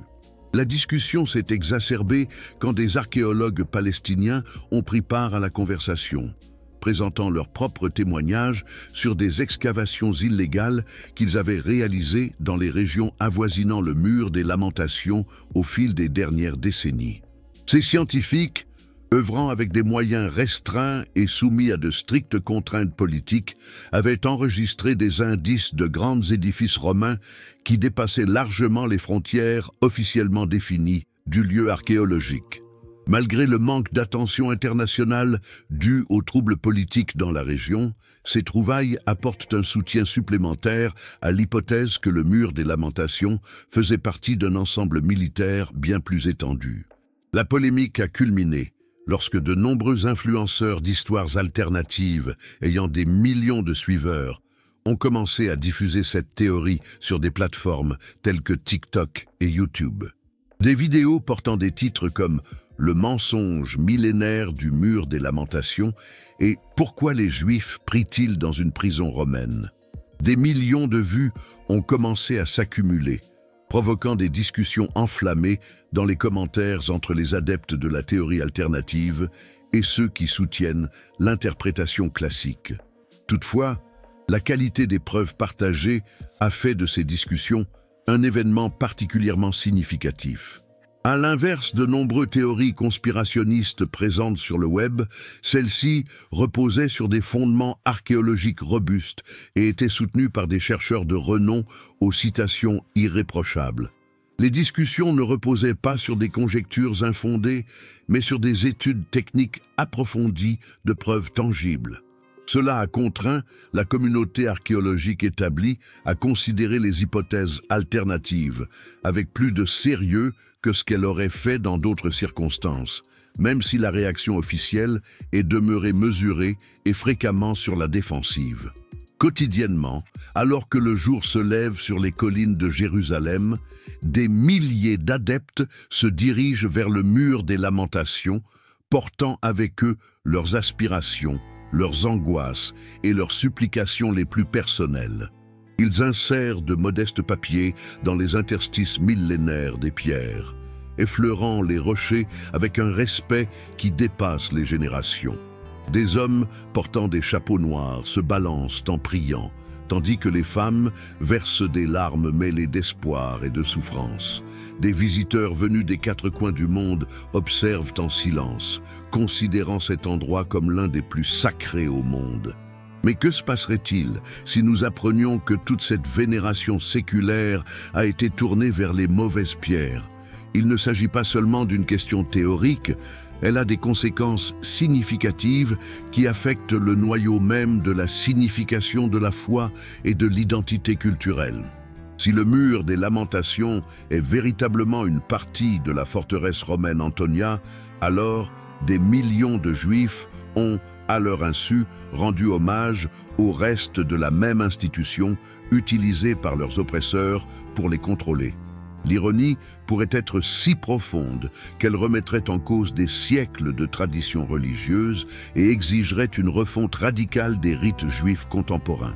La discussion s'est exacerbée quand des archéologues palestiniens ont pris part à la conversation, présentant leurs propres témoignages sur des excavations illégales qu'ils avaient réalisées dans les régions avoisinant le mur des Lamentations au fil des dernières décennies. Ces scientifiques, œuvrant avec des moyens restreints et soumis à de strictes contraintes politiques, avaient enregistré des indices de grands édifices romains qui dépassaient largement les frontières officiellement définies du lieu archéologique. Malgré le manque d'attention internationale dû aux troubles politiques dans la région, ces trouvailles apportent un soutien supplémentaire à l'hypothèse que le mur des Lamentations faisait partie d'un ensemble militaire bien plus étendu. La polémique a culminé lorsque de nombreux influenceurs d'histoires alternatives ayant des millions de suiveurs ont commencé à diffuser cette théorie sur des plateformes telles que TikTok et YouTube. Des vidéos portant des titres comme « Le mensonge millénaire du mur des Lamentations » et « Pourquoi les Juifs prient-ils dans une prison romaine ?» Des millions de vues ont commencé à s'accumuler, provoquant des discussions enflammées dans les commentaires entre les adeptes de la théorie alternative et ceux qui soutiennent l'interprétation classique. Toutefois, la qualité des preuves partagées a fait de ces discussions un événement particulièrement significatif. À l'inverse de nombreuses théories conspirationnistes présentes sur le web, celles-ci reposaient sur des fondements archéologiques robustes et étaient soutenues par des chercheurs de renom aux citations irréprochables. Les discussions ne reposaient pas sur des conjectures infondées, mais sur des études techniques approfondies de preuves tangibles. Cela a contraint la communauté archéologique établie à considérer les hypothèses alternatives avec plus de sérieux que ce qu'elle aurait fait dans d'autres circonstances, même si la réaction officielle est demeurée mesurée et fréquemment sur la défensive. Quotidiennement, alors que le jour se lève sur les collines de Jérusalem, des milliers d'adeptes se dirigent vers le mur des Lamentations, portant avec eux leurs aspirations, leurs angoisses et leurs supplications les plus personnelles. Ils insèrent de modestes papiers dans les interstices millénaires des pierres, effleurant les rochers avec un respect qui dépasse les générations. Des hommes portant des chapeaux noirs se balancent en priant, tandis que les femmes versent des larmes mêlées d'espoir et de souffrance. Des visiteurs venus des quatre coins du monde observent en silence, considérant cet endroit comme l'un des plus sacrés au monde. Mais que se passerait-il si nous apprenions que toute cette vénération séculaire a été tournée vers les mauvaises pierres? Il ne s'agit pas seulement d'une question théorique, elle a des conséquences significatives qui affectent le noyau même de la signification de la foi et de l'identité culturelle. Si le mur des Lamentations est véritablement une partie de la forteresse romaine Antonia, alors des millions de Juifs ont, à leur insu, rendu hommage au reste de la même institution utilisée par leurs oppresseurs pour les contrôler. L'ironie pourrait être si profonde qu'elle remettrait en cause des siècles de traditions religieuses et exigerait une refonte radicale des rites juifs contemporains.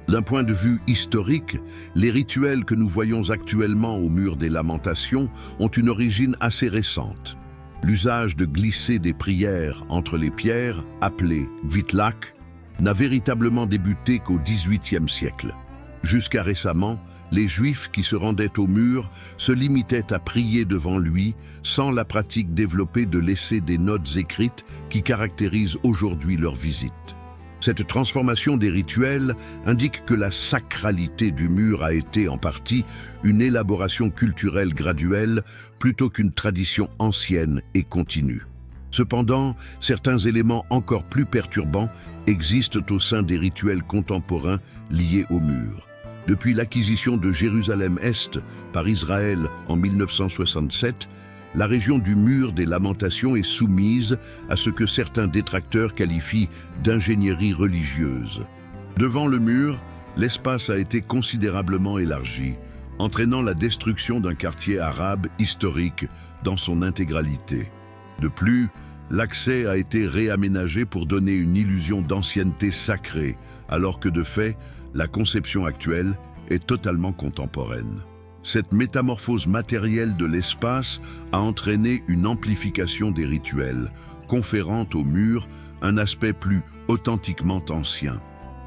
D'un point de vue historique, les rituels que nous voyons actuellement au mur des Lamentations ont une origine assez récente. L'usage de glisser des prières entre les pierres, appelé vitlach, n'a véritablement débuté qu'au XVIIIe siècle. Jusqu'à récemment, Les Juifs qui se rendaient au mur se limitaient à prier devant lui, sans la pratique développée de laisser des notes écrites qui caractérisent aujourd'hui leur visite. Cette transformation des rituels indique que la sacralité du mur a été en partie une élaboration culturelle graduelle plutôt qu'une tradition ancienne et continue. Cependant, certains éléments encore plus perturbants existent au sein des rituels contemporains liés au mur. Depuis l'acquisition de Jérusalem-Est par Israël en 1967, la région du mur des Lamentations est soumise à ce que certains détracteurs qualifient d'ingénierie religieuse. Devant le mur, l'espace a été considérablement élargi, entraînant la destruction d'un quartier arabe historique dans son intégralité. De plus, l'accès a été réaménagé pour donner une illusion d'ancienneté sacrée, alors que de fait, la conception actuelle est totalement contemporaine. Cette métamorphose matérielle de l'espace a entraîné une amplification des rituels, conférant au mur un aspect plus authentiquement ancien,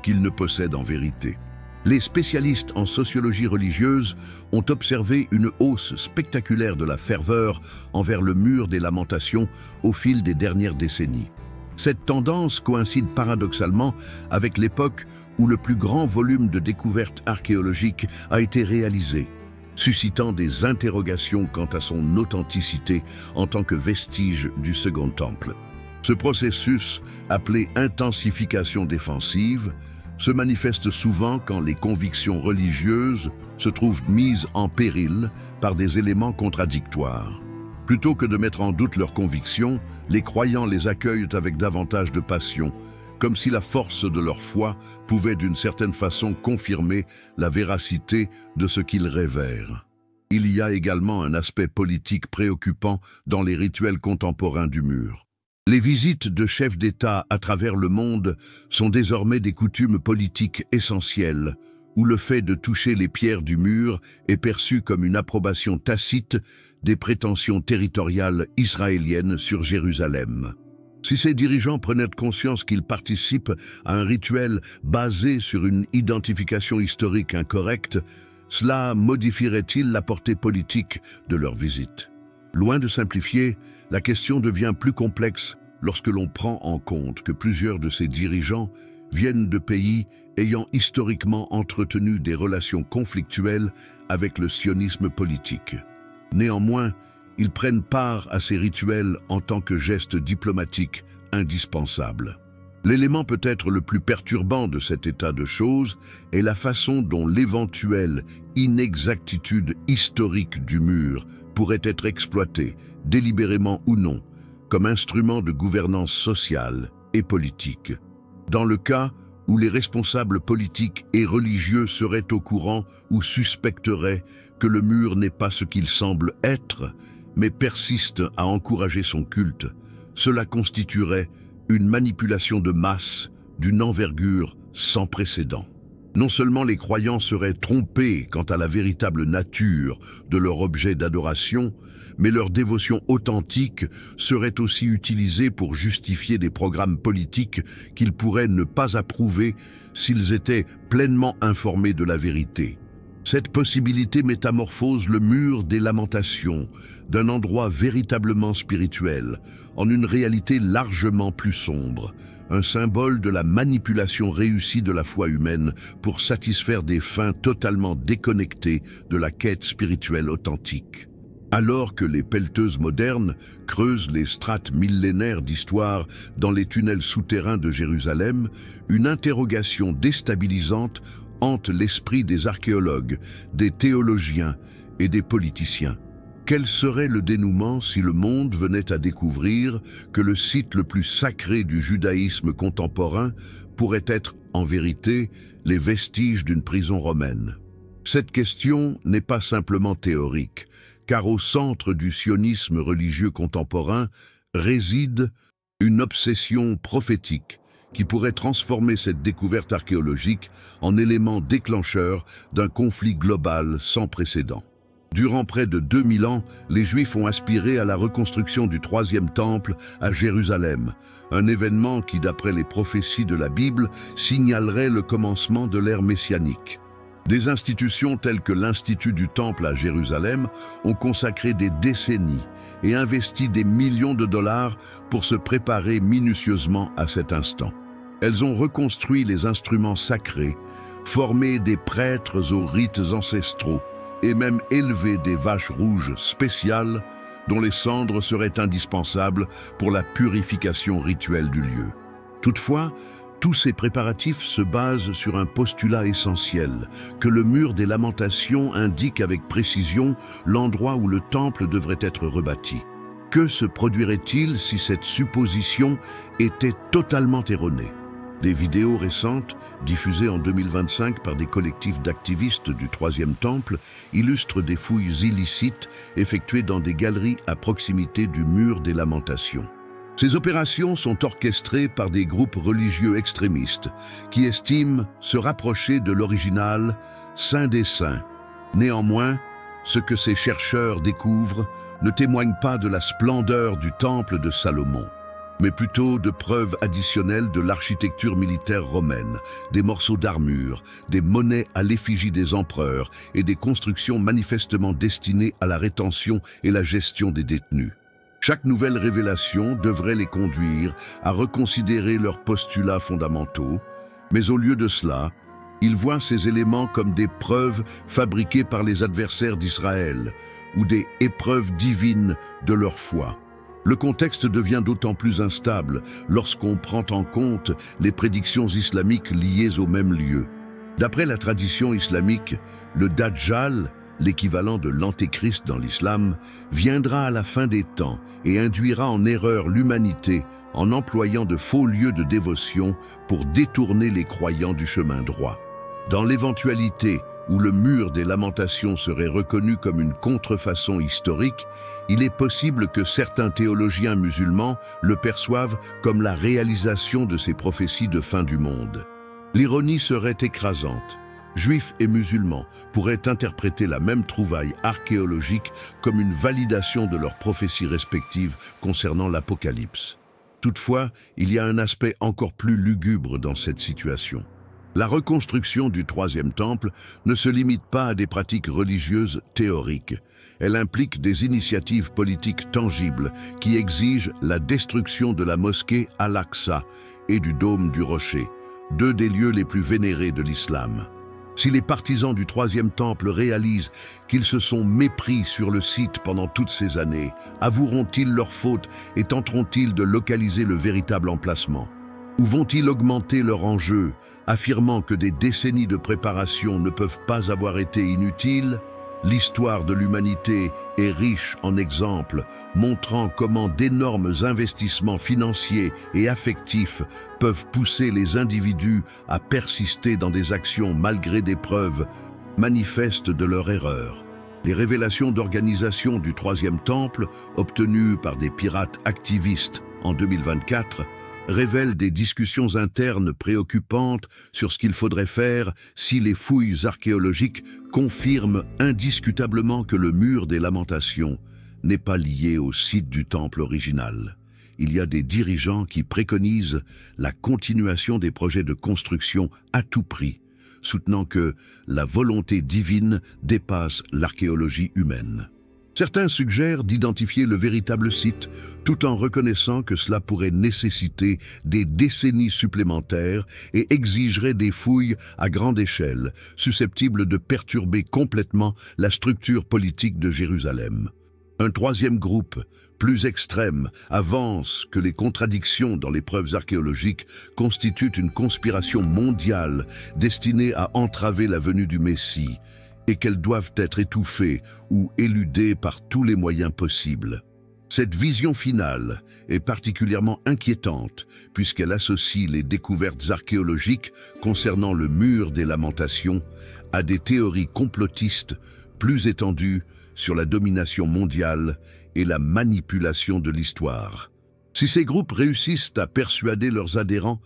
qu'il ne possède en vérité. Les spécialistes en sociologie religieuse ont observé une hausse spectaculaire de la ferveur envers le mur des Lamentations au fil des dernières décennies. Cette tendance coïncide paradoxalement avec l'époque où le plus grand volume de découvertes archéologiques a été réalisé, suscitant des interrogations quant à son authenticité en tant que vestige du Second Temple. Ce processus, appelé intensification défensive, se manifeste souvent quand les convictions religieuses se trouvent mises en péril par des éléments contradictoires. Plutôt que de mettre en doute leurs convictions, les croyants les accueillent avec davantage de passion, comme si la force de leur foi pouvait d'une certaine façon confirmer la véracité de ce qu'ils révèrent. Il y a également un aspect politique préoccupant dans les rituels contemporains du mur. Les visites de chefs d'État à travers le monde sont désormais des coutumes politiques essentielles, où le fait de toucher les pierres du mur est perçu comme une approbation tacite des prétentions territoriales israéliennes sur Jérusalem. Si ces dirigeants prenaient conscience qu'ils participent à un rituel basé sur une identification historique incorrecte, cela modifierait-il la portée politique de leur visite? Loin de simplifier, la question devient plus complexe lorsque l'on prend en compte que plusieurs de ces dirigeants viennent de pays ayant historiquement entretenu des relations conflictuelles avec le sionisme politique. Néanmoins, ils prennent part à ces rituels en tant que geste diplomatique indispensable. L'élément peut-être le plus perturbant de cet état de choses est la façon dont l'éventuelle inexactitude historique du mur pourrait être exploitée, délibérément ou non, comme instrument de gouvernance sociale et politique. Dans le cas où les responsables politiques et religieux seraient au courant ou suspecteraient que le mur n'est pas ce qu'il semble être, mais persiste à encourager son culte, cela constituerait une manipulation de masse d'une envergure sans précédent. Non seulement les croyants seraient trompés quant à la véritable nature de leur objet d'adoration, mais leur dévotion authentique serait aussi utilisée pour justifier des programmes politiques qu'ils pourraient ne pas approuver s'ils étaient pleinement informés de la vérité. Cette possibilité métamorphose le mur des Lamentations d'un endroit véritablement spirituel en une réalité largement plus sombre, un symbole de la manipulation réussie de la foi humaine pour satisfaire des fins totalement déconnectées de la quête spirituelle authentique. Alors que les pelleteuses modernes creusent les strates millénaires d'histoire dans les tunnels souterrains de Jérusalem, une interrogation déstabilisante hante l'esprit des archéologues, des théologiens et des politiciens. Quel serait le dénouement si le monde venait à découvrir que le site le plus sacré du judaïsme contemporain pourrait être, en vérité, les vestiges d'une prison romaine? Cette question n'est pas simplement théorique, car au centre du sionisme religieux contemporain réside une obsession prophétique qui pourrait transformer cette découverte archéologique en élément déclencheur d'un conflit global sans précédent. Durant près de 2000 ans, les Juifs ont aspiré à la reconstruction du troisième temple à Jérusalem, un événement qui, d'après les prophéties de la Bible, signalerait le commencement de l'ère messianique. Des institutions telles que l'Institut du Temple à Jérusalem ont consacré des décennies et investi des millions de dollars pour se préparer minutieusement à cet instant. Elles ont reconstruit les instruments sacrés, formé des prêtres aux rites ancestraux et même élevé des vaches rouges spéciales dont les cendres seraient indispensables pour la purification rituelle du lieu. Toutefois, tous ces préparatifs se basent sur un postulat essentiel, que le mur des lamentations indique avec précision l'endroit où le temple devrait être rebâti. Que se produirait-il si cette supposition était totalement erronée? Des vidéos récentes, diffusées en 2025 par des collectifs d'activistes du Troisième Temple, illustrent des fouilles illicites effectuées dans des galeries à proximité du mur des lamentations. Ces opérations sont orchestrées par des groupes religieux extrémistes qui estiment se rapprocher de l'original Saint des Saints. Néanmoins, ce que ces chercheurs découvrent ne témoigne pas de la splendeur du temple de Salomon, mais plutôt de preuves additionnelles de l'architecture militaire romaine, des morceaux d'armure, des monnaies à l'effigie des empereurs et des constructions manifestement destinées à la rétention et la gestion des détenus. Chaque nouvelle révélation devrait les conduire à reconsidérer leurs postulats fondamentaux, mais au lieu de cela, ils voient ces éléments comme des preuves fabriquées par les adversaires d'Israël ou des épreuves divines de leur foi. Le contexte devient d'autant plus instable lorsqu'on prend en compte les prédictions islamiques liées au même lieu. D'après la tradition islamique, le Dajjal, l'équivalent de l'Antéchrist dans l'islam, viendra à la fin des temps et induira en erreur l'humanité en employant de faux lieux de dévotion pour détourner les croyants du chemin droit. Dans l'éventualité où le mur des lamentations serait reconnu comme une contrefaçon historique, il est possible que certains théologiens musulmans le perçoivent comme la réalisation de ces prophéties de fin du monde. L'ironie serait écrasante. Juifs et musulmans pourraient interpréter la même trouvaille archéologique comme une validation de leurs prophéties respectives concernant l'Apocalypse. Toutefois, il y a un aspect encore plus lugubre dans cette situation. La reconstruction du Troisième Temple ne se limite pas à des pratiques religieuses théoriques. Elle implique des initiatives politiques tangibles qui exigent la destruction de la mosquée Al-Aqsa et du dôme du Rocher, deux des lieux les plus vénérés de l'islam. Si les partisans du Troisième Temple réalisent qu'ils se sont mépris sur le site pendant toutes ces années, avoueront-ils leur faute et tenteront-ils de localiser le véritable emplacement? Ou vont-ils augmenter leur enjeu, affirmant que des décennies de préparation ne peuvent pas avoir été inutiles? L'histoire de l'humanité est riche en exemples, montrant comment d'énormes investissements financiers et affectifs peuvent pousser les individus à persister dans des actions malgré des preuves manifestes de leur erreur. Les révélations d'organisation du Troisième Temple, obtenues par des pirates activistes en 2024, révèlent des discussions internes préoccupantes sur ce qu'il faudrait faire si les fouilles archéologiques confirment indiscutablement que le mur des lamentations n'est pas lié au site du temple original. Il y a des dirigeants qui préconisent la continuation des projets de construction à tout prix, soutenant que la volonté divine dépasse l'archéologie humaine. Certains suggèrent d'identifier le véritable site, tout en reconnaissant que cela pourrait nécessiter des décennies supplémentaires et exigerait des fouilles à grande échelle, susceptibles de perturber complètement la structure politique de Jérusalem. Un troisième groupe, plus extrême, avance que les contradictions dans les preuves archéologiques constituent une conspiration mondiale destinée à entraver la venue du Messie, et qu'elles doivent être étouffées ou éludées par tous les moyens possibles. Cette vision finale est particulièrement inquiétante puisqu'elle associe les découvertes archéologiques concernant le mur des lamentations à des théories complotistes plus étendues sur la domination mondiale et la manipulation de l'histoire. Si ces groupes réussissent à persuader leurs adhérents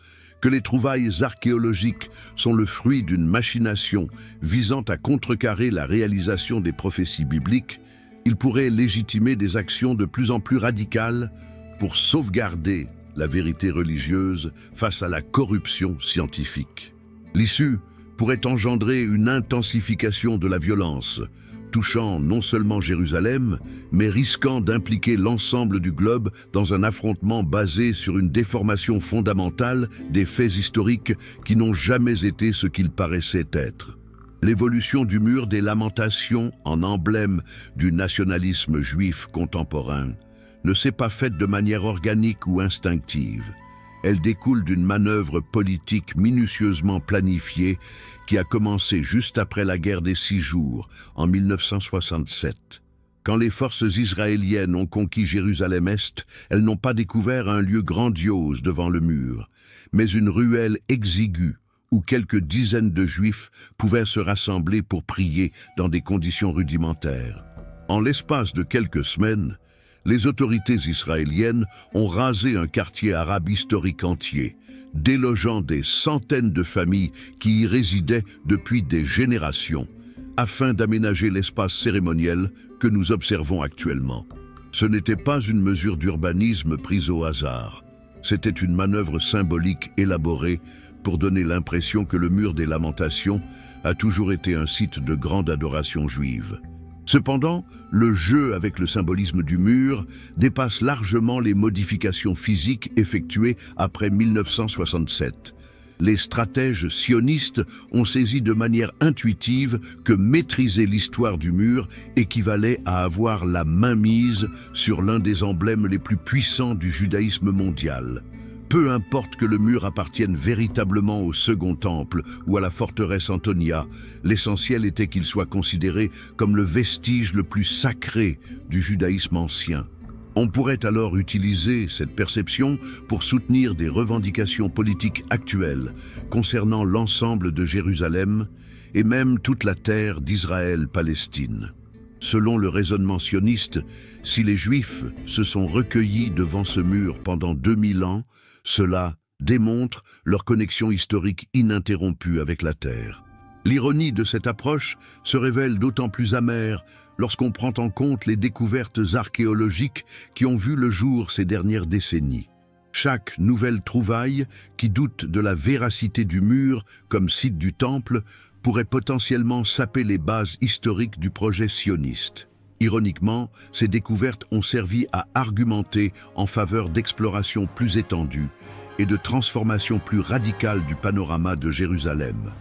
que les trouvailles archéologiques sont le fruit d'une machination visant à contrecarrer la réalisation des prophéties bibliques, ils pourraient légitimer des actions de plus en plus radicales pour sauvegarder la vérité religieuse face à la corruption scientifique. L'issue pourrait engendrer une intensification de la violence, touchant non seulement Jérusalem, mais risquant d'impliquer l'ensemble du globe dans un affrontement basé sur une déformation fondamentale des faits historiques qui n'ont jamais été ce qu'ils paraissaient être. L'évolution du mur des lamentations en emblème du nationalisme juif contemporain ne s'est pas faite de manière organique ou instinctive. Elle découle d'une manœuvre politique minutieusement planifiée qui a commencé juste après la guerre des 6 jours, en 1967. Quand les forces israéliennes ont conquis Jérusalem-Est, elles n'ont pas découvert un lieu grandiose devant le mur, mais une ruelle exiguë où quelques dizaines de Juifs pouvaient se rassembler pour prier dans des conditions rudimentaires. En l'espace de quelques semaines, les autorités israéliennes ont rasé un quartier arabe historique entier, délogeant des centaines de familles qui y résidaient depuis des générations, afin d'aménager l'espace cérémoniel que nous observons actuellement. Ce n'était pas une mesure d'urbanisme prise au hasard. C'était une manœuvre symbolique élaborée pour donner l'impression que le mur des Lamentations a toujours été un site de grande adoration juive. Cependant, le jeu avec le symbolisme du mur dépasse largement les modifications physiques effectuées après 1967. Les stratèges sionistes ont saisi de manière intuitive que maîtriser l'histoire du mur équivalait à avoir la main mise sur l'un des emblèmes les plus puissants du judaïsme mondial. Peu importe que le mur appartienne véritablement au Second Temple ou à la forteresse Antonia, l'essentiel était qu'il soit considéré comme le vestige le plus sacré du judaïsme ancien. On pourrait alors utiliser cette perception pour soutenir des revendications politiques actuelles concernant l'ensemble de Jérusalem et même toute la terre d'Israël-Palestine. Selon le raisonnement sioniste, si les Juifs se sont recueillis devant ce mur pendant 2000 ans, cela démontre leur connexion historique ininterrompue avec la terre. L'ironie de cette approche se révèle d'autant plus amère lorsqu'on prend en compte les découvertes archéologiques qui ont vu le jour ces dernières décennies. Chaque nouvelle trouvaille qui doute de la véracité du mur comme site du temple pourrait potentiellement saper les bases historiques du projet sioniste. Ironiquement, ces découvertes ont servi à argumenter en faveur d'explorations plus étendues et de transformations plus radicales du panorama de Jérusalem.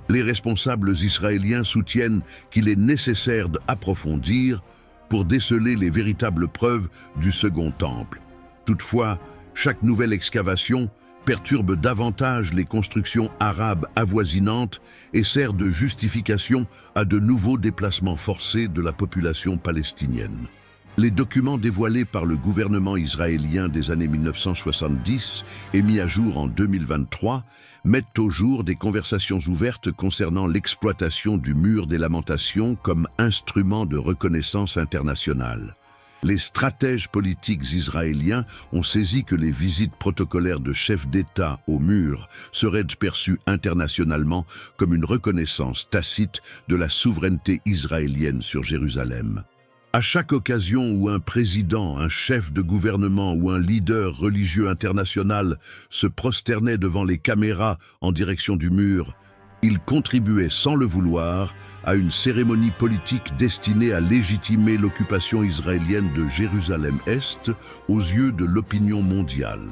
Les responsables israéliens soutiennent qu'il est nécessaire d'approfondir pour déceler les véritables preuves du Second Temple. Toutefois, chaque nouvelle excavation perturbe davantage les constructions arabes avoisinantes et sert de justification à de nouveaux déplacements forcés de la population palestinienne. Les documents dévoilés par le gouvernement israélien des années 1970 et mis à jour en 2023 mettent au jour des conversations ouvertes concernant l'exploitation du mur des Lamentations comme instrument de reconnaissance internationale. Les stratèges politiques israéliens ont saisi que les visites protocolaires de chefs d'État au mur seraient perçues internationalement comme une reconnaissance tacite de la souveraineté israélienne sur Jérusalem. À chaque occasion où un président, un chef de gouvernement ou un leader religieux international se prosternait devant les caméras en direction du mur, il contribuait sans le vouloir à une cérémonie politique destinée à légitimer l'occupation israélienne de Jérusalem-Est aux yeux de l'opinion mondiale.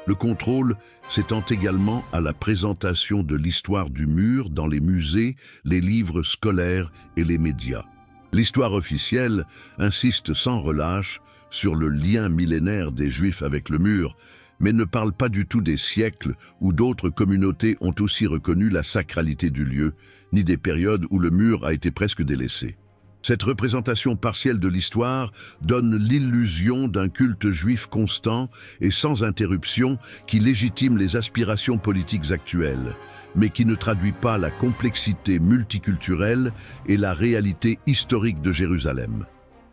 Le contrôle s'étend également à la présentation de l'histoire du mur dans les musées, les livres scolaires et les médias. L'histoire officielle insiste sans relâche sur le lien millénaire des Juifs avec le mur, mais ne parle pas du tout des siècles où d'autres communautés ont aussi reconnu la sacralité du lieu, ni des périodes où le mur a été presque délaissé. Cette représentation partielle de l'histoire donne l'illusion d'un culte juif constant et sans interruption qui légitime les aspirations politiques actuelles, mais qui ne traduit pas la complexité multiculturelle et la réalité historique de Jérusalem.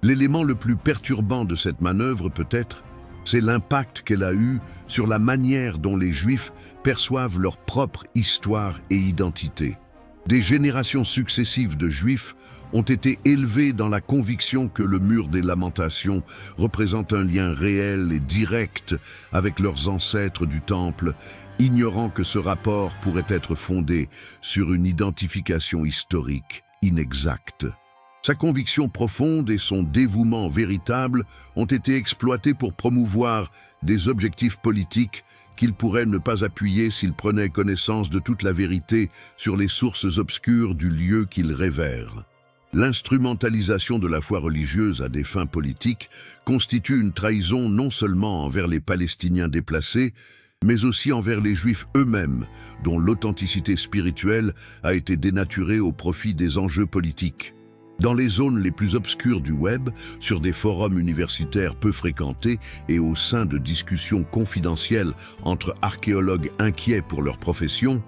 L'élément le plus perturbant de cette manœuvre peut-être, c'est l'impact qu'elle a eu sur la manière dont les Juifs perçoivent leur propre histoire et identité. Des générations successives de Juifs ont été élevés dans la conviction que le mur des lamentations représente un lien réel et direct avec leurs ancêtres du Temple, ignorant que ce rapport pourrait être fondé sur une identification historique inexacte. Sa conviction profonde et son dévouement véritable ont été exploités pour promouvoir des objectifs politiques qu'il pourrait ne pas appuyer s'il prenait connaissance de toute la vérité sur les sources obscures du lieu qu'il révère. L'instrumentalisation de la foi religieuse à des fins politiques constitue une trahison non seulement envers les Palestiniens déplacés, mais aussi envers les Juifs eux-mêmes, dont l'authenticité spirituelle a été dénaturée au profit des enjeux politiques. Dans les zones les plus obscures du web, sur des forums universitaires peu fréquentés et au sein de discussions confidentielles entre archéologues inquiets pour leur profession,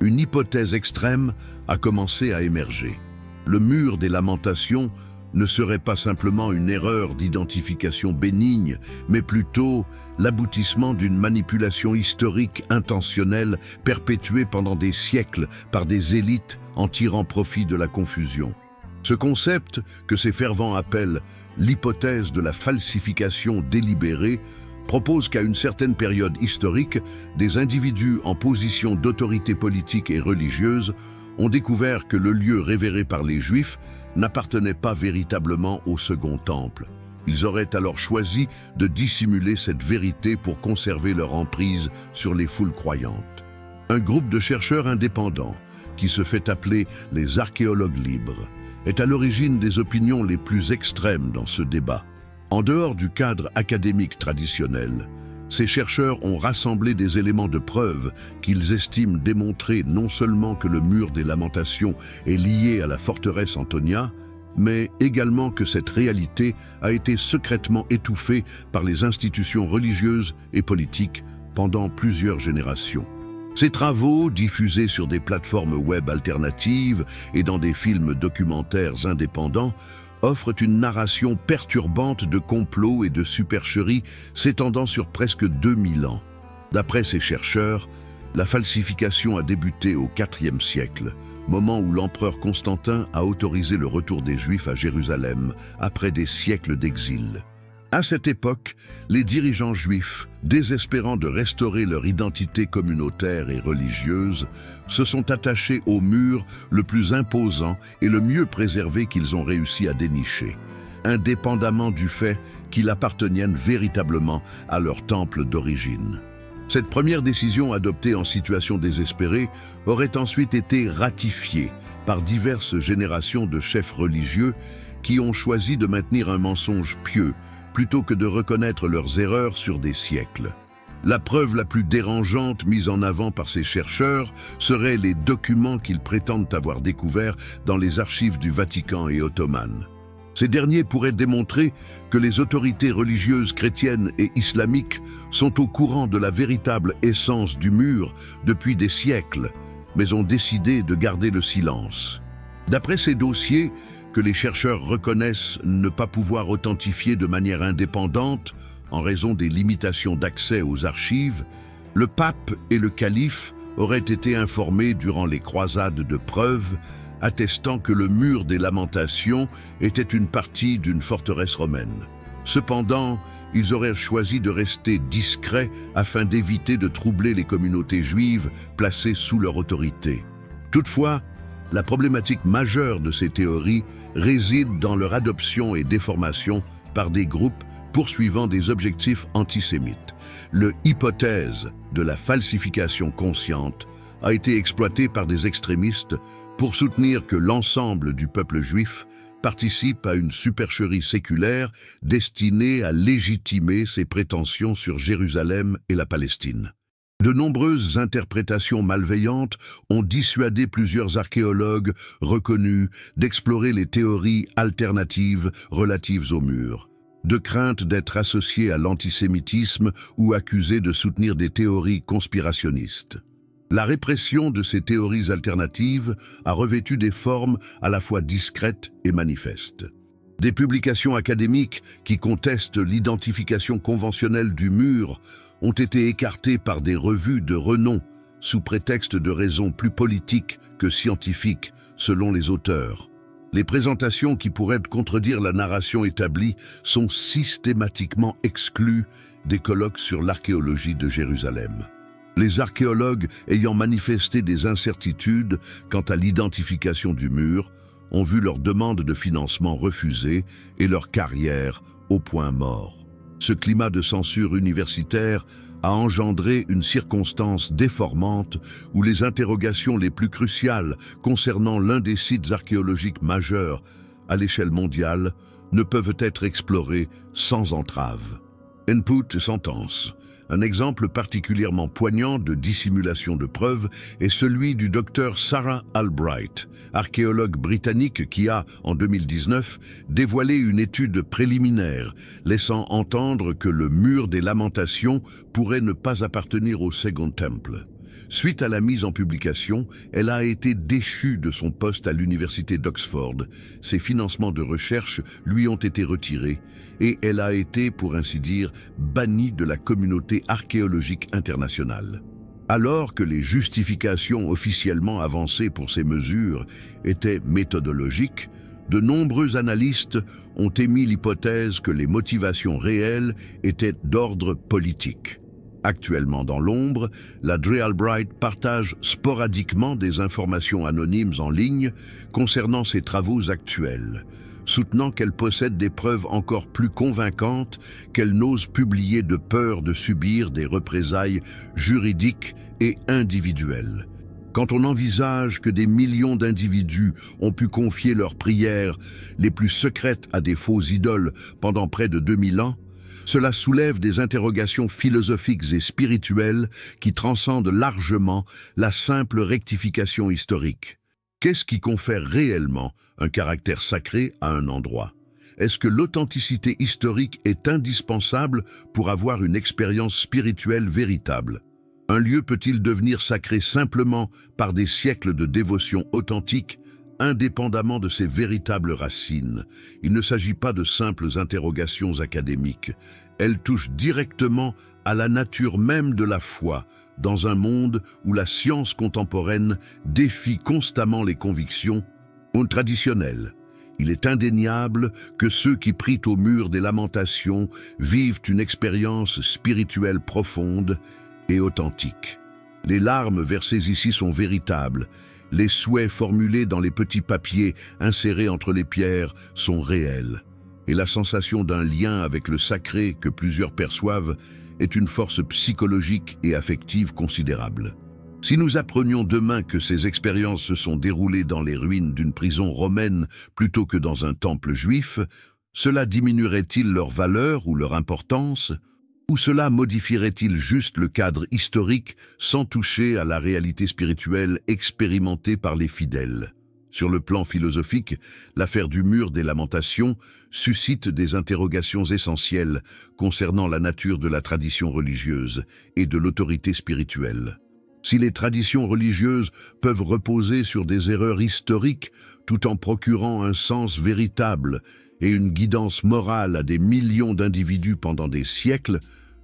une hypothèse extrême a commencé à émerger. Le mur des lamentations ne serait pas simplement une erreur d'identification bénigne, mais plutôt l'aboutissement d'une manipulation historique intentionnelle perpétuée pendant des siècles par des élites en tirant profit de la confusion. Ce concept, que ces fervents appellent l'hypothèse de la falsification délibérée, propose qu'à une certaine période historique, des individus en position d'autorité politique et religieuse ont découvert que le lieu révéré par les Juifs n'appartenait pas véritablement au Second Temple. Ils auraient alors choisi de dissimuler cette vérité pour conserver leur emprise sur les foules croyantes. Un groupe de chercheurs indépendants, qui se fait appeler les archéologues libres, est à l'origine des opinions les plus extrêmes dans ce débat. En dehors du cadre académique traditionnel, ces chercheurs ont rassemblé des éléments de preuve qu'ils estiment démontrer non seulement que le mur des lamentations est lié à la forteresse Antonia, mais également que cette réalité a été secrètement étouffée par les institutions religieuses et politiques pendant plusieurs générations. Ces travaux, diffusés sur des plateformes web alternatives et dans des films documentaires indépendants, offrent une narration perturbante de complots et de supercheries s'étendant sur presque 2000 ans. D'après ces chercheurs, la falsification a débuté au IVe siècle, moment où l'empereur Constantin a autorisé le retour des Juifs à Jérusalem après des siècles d'exil. À cette époque, les dirigeants juifs, désespérant de restaurer leur identité communautaire et religieuse, se sont attachés au mur le plus imposant et le mieux préservé qu'ils ont réussi à dénicher, indépendamment du fait qu'il appartienne véritablement à leur temple d'origine. Cette première décision adoptée en situation désespérée aurait ensuite été ratifiée par diverses générations de chefs religieux qui ont choisi de maintenir un mensonge pieux plutôt que de reconnaître leurs erreurs sur des siècles. La preuve la plus dérangeante mise en avant par ces chercheurs serait les documents qu'ils prétendent avoir découverts dans les archives du Vatican et ottomanes. Ces derniers pourraient démontrer que les autorités religieuses chrétiennes et islamiques sont au courant de la véritable essence du mur depuis des siècles, mais ont décidé de garder le silence. D'après ces dossiers, que les chercheurs reconnaissent ne pas pouvoir authentifier de manière indépendante en raison des limitations d'accès aux archives, le pape et le calife auraient été informés durant les croisades de preuves, attestant que le mur des lamentations était une partie d'une forteresse romaine. Cependant, ils auraient choisi de rester discrets afin d'éviter de troubler les communautés juives placées sous leur autorité. Toutefois, la problématique majeure de ces théories réside dans leur adoption et déformation par des groupes poursuivant des objectifs antisémites. L'hypothèse de la falsification consciente a été exploitée par des extrémistes pour soutenir que l'ensemble du peuple juif participe à une supercherie séculaire destinée à légitimer ses prétentions sur Jérusalem et la Palestine. De nombreuses interprétations malveillantes ont dissuadé plusieurs archéologues reconnus d'explorer les théories alternatives relatives au mur, de crainte d'être associés à l'antisémitisme ou accusés de soutenir des théories conspirationnistes. La répression de ces théories alternatives a revêtu des formes à la fois discrètes et manifestes. Des publications académiques qui contestent l'identification conventionnelle du mur ont été écartées par des revues de renom sous prétexte de raisons plus politiques que scientifiques, selon les auteurs. Les présentations qui pourraient contredire la narration établie sont systématiquement exclues des colloques sur l'archéologie de Jérusalem. Les archéologues ayant manifesté des incertitudes quant à l'identification du mur ont vu leur demande de financement refusée et leur carrière au point mort. Ce climat de censure universitaire a engendré une circonstance déformante où les interrogations les plus cruciales concernant l'un des sites archéologiques majeurs à l'échelle mondiale ne peuvent être explorées sans entrave. Input sentence. Un exemple particulièrement poignant de dissimulation de preuves est celui du docteur Sarah Albright, archéologue britannique qui a, en 2019, dévoilé une étude préliminaire, laissant entendre que le mur des Lamentations pourrait ne pas appartenir au Second Temple. Suite à la mise en publication, elle a été déchue de son poste à l'université d'Oxford. Ses financements de recherche lui ont été retirés et elle a été, pour ainsi dire, bannie de la communauté archéologique internationale. Alors que les justifications officiellement avancées pour ces mesures étaient méthodologiques, de nombreux analystes ont émis l'hypothèse que les motivations réelles étaient d'ordre politique. Actuellement dans l'ombre, la Dre Albright partage sporadiquement des informations anonymes en ligne concernant ses travaux actuels, soutenant qu'elle possède des preuves encore plus convaincantes qu'elle n'ose publier de peur de subir des représailles juridiques et individuelles. Quand on envisage que des millions d'individus ont pu confier leurs prières les plus secrètes à des fausses idoles pendant près de 2000 ans, cela soulève des interrogations philosophiques et spirituelles qui transcendent largement la simple rectification historique. Qu'est-ce qui confère réellement un caractère sacré à un endroit? Est-ce que l'authenticité historique est indispensable pour avoir une expérience spirituelle véritable? Un lieu peut-il devenir sacré simplement par des siècles de dévotion authentique, indépendamment de ses véritables racines? Il ne s'agit pas de simples interrogations académiques. Elles touchent directement à la nature même de la foi, dans un monde où la science contemporaine défie constamment les convictions traditionnelles. Il est indéniable que ceux qui prient au mur des Lamentations vivent une expérience spirituelle profonde et authentique. Les larmes versées ici sont véritables. Les souhaits formulés dans les petits papiers insérés entre les pierres sont réels. Et la sensation d'un lien avec le sacré que plusieurs perçoivent est une force psychologique et affective considérable. Si nous apprenions demain que ces expériences se sont déroulées dans les ruines d'une prison romaine plutôt que dans un temple juif, cela diminuerait-il leur valeur ou leur importance ? Ou cela modifierait-il juste le cadre historique sans toucher à la réalité spirituelle expérimentée par les fidèles? Sur le plan philosophique, l'affaire du mur des Lamentations suscite des interrogations essentielles concernant la nature de la tradition religieuse et de l'autorité spirituelle. Si les traditions religieuses peuvent reposer sur des erreurs historiques tout en procurant un sens véritable et une guidance morale à des millions d'individus pendant des siècles,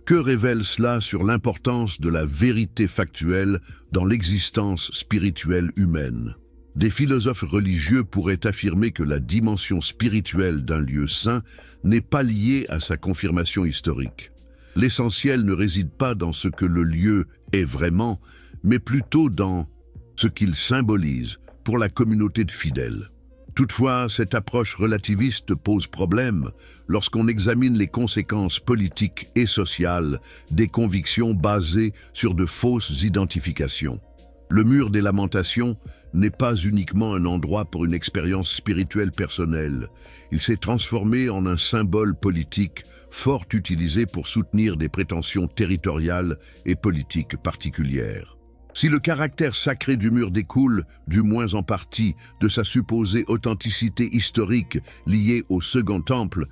que révèle cela sur l'importance de la vérité factuelle dans l'existence spirituelle humaine? Des philosophes religieux pourraient affirmer que la dimension spirituelle d'un lieu saint n'est pas liée à sa confirmation historique. L'essentiel ne réside pas dans ce que le lieu est vraiment, mais plutôt dans ce qu'il symbolise pour la communauté de fidèles. Toutefois, cette approche relativiste pose problème lorsqu'on examine les conséquences politiques et sociales des convictions basées sur de fausses identifications. Le mur des Lamentations n'est pas uniquement un endroit pour une expérience spirituelle personnelle. Il s'est transformé en un symbole politique fort utilisé pour soutenir des prétentions territoriales et politiques particulières. Si le caractère sacré du mur découle, du moins en partie, de sa supposée authenticité historique liée au Second Temple,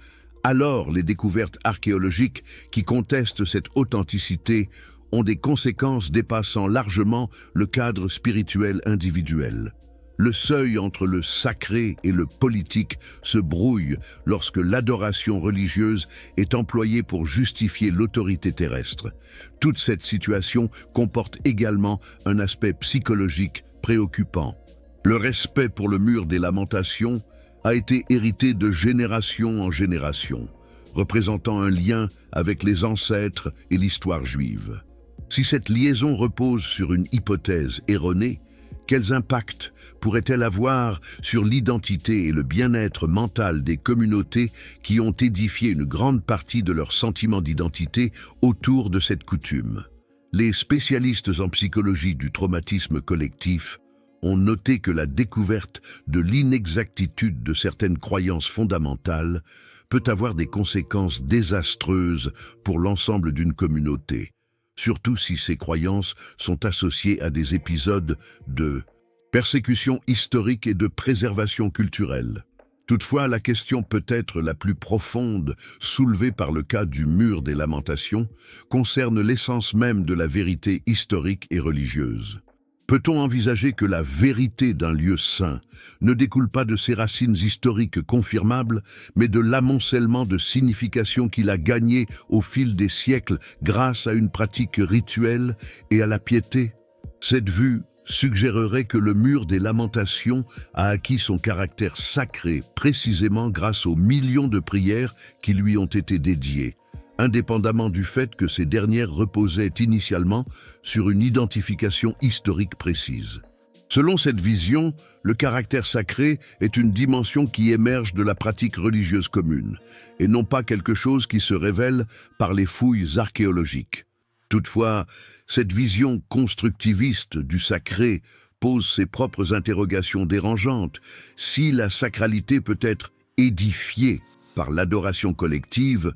alors les découvertes archéologiques qui contestent cette authenticité ont des conséquences dépassant largement le cadre spirituel individuel. Le seuil entre le sacré et le politique se brouille lorsque l'adoration religieuse est employée pour justifier l'autorité terrestre. Toute cette situation comporte également un aspect psychologique préoccupant. Le respect pour le mur des Lamentations a été hérité de génération en génération, représentant un lien avec les ancêtres et l'histoire juive. Si cette liaison repose sur une hypothèse erronée, quels impacts pourrait-elle avoir sur l'identité et le bien-être mental des communautés qui ont édifié une grande partie de leur sentiment d'identité autour de cette coutume? Les spécialistes en psychologie du traumatisme collectif ont noté que la découverte de l'inexactitude de certaines croyances fondamentales peut avoir des conséquences désastreuses pour l'ensemble d'une communauté, surtout si ces croyances sont associées à des épisodes de persécution historique et de préservation culturelle. Toutefois, la question peut-être la plus profonde soulevée par le cas du mur des lamentations concerne l'essence même de la vérité historique et religieuse. Peut-on envisager que la vérité d'un lieu saint ne découle pas de ses racines historiques confirmables, mais de l'amoncellement de significations qu'il a gagnées au fil des siècles grâce à une pratique rituelle et à la piété? Cette vue suggérerait que le mur des lamentations a acquis son caractère sacré précisément grâce aux millions de prières qui lui ont été dédiées, indépendamment du fait que ces dernières reposaient initialement sur une identification historique précise. Selon cette vision, le caractère sacré est une dimension qui émerge de la pratique religieuse commune, et non pas quelque chose qui se révèle par les fouilles archéologiques. Toutefois, cette vision constructiviste du sacré pose ses propres interrogations dérangeantes. Si la sacralité peut être édifiée par l'adoration collective,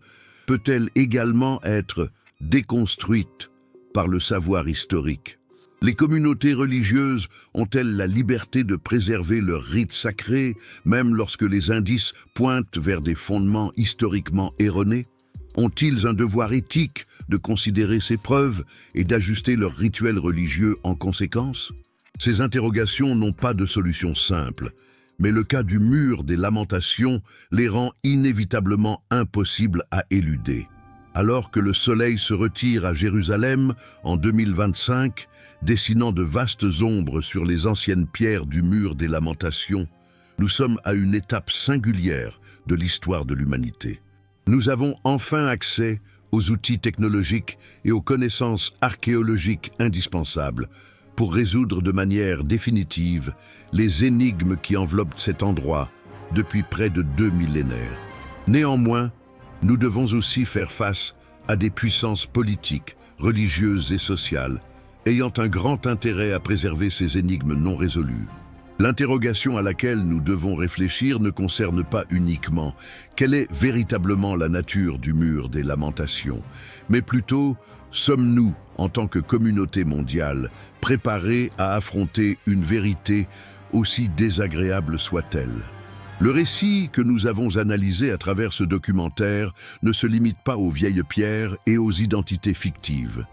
peut-elle également être déconstruite par le savoir historique? Les communautés religieuses ont-elles la liberté de préserver leurs rites sacrés, même lorsque les indices pointent vers des fondements historiquement erronés? Ont-ils un devoir éthique de considérer ces preuves et d'ajuster leurs rituels religieux en conséquence? Ces interrogations n'ont pas de solution simple, mais le cas du mur des lamentations les rend inévitablement impossibles à éluder. Alors que le soleil se retire à Jérusalem en 2025, dessinant de vastes ombres sur les anciennes pierres du mur des lamentations, nous sommes à une étape singulière de l'histoire de l'humanité. Nous avons enfin accès aux outils technologiques et aux connaissances archéologiques indispensables pour résoudre de manière définitive les énigmes qui enveloppent cet endroit depuis près de 2 millénaires. Néanmoins, nous devons aussi faire face à des puissances politiques, religieuses et sociales, ayant un grand intérêt à préserver ces énigmes non résolues. L'interrogation à laquelle nous devons réfléchir ne concerne pas uniquement quelle est véritablement la nature du mur des lamentations, mais plutôt, sommes-nous, en tant que communauté mondiale, préparés à affronter une vérité aussi désagréable soit-elle? Le récit que nous avons analysé à travers ce documentaire ne se limite pas aux vieilles pierres et aux identités fictives.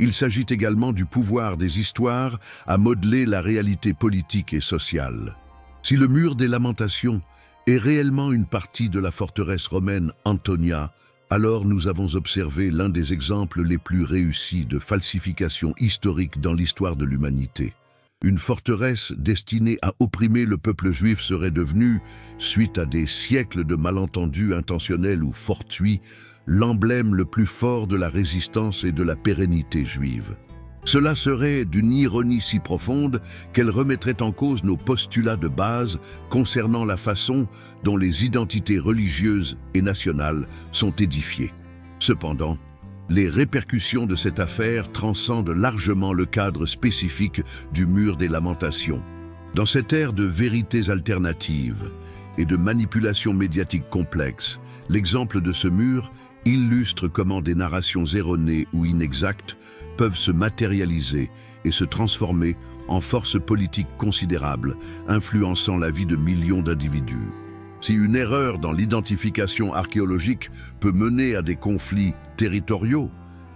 Il s'agit également du pouvoir des histoires à modeler la réalité politique et sociale. Si le mur des lamentations est réellement une partie de la forteresse romaine Antonia, alors nous avons observé l'un des exemples les plus réussis de falsification historique dans l'histoire de l'humanité. Une forteresse destinée à opprimer le peuple juif serait devenue, suite à des siècles de malentendus intentionnels ou fortuits, l'emblème le plus fort de la résistance et de la pérennité juive. Cela serait d'une ironie si profonde qu'elle remettrait en cause nos postulats de base concernant la façon dont les identités religieuses et nationales sont édifiées. Cependant, les répercussions de cette affaire transcendent largement le cadre spécifique du mur des lamentations. Dans cette ère de vérités alternatives et de manipulations médiatiques complexes, l'exemple de ce mur illustre comment des narrations erronées ou inexactes peuvent se matérialiser et se transformer en force politique considérable, influençant la vie de millions d'individus. Si une erreur dans l'identification archéologique peut mener à des conflits territoriaux,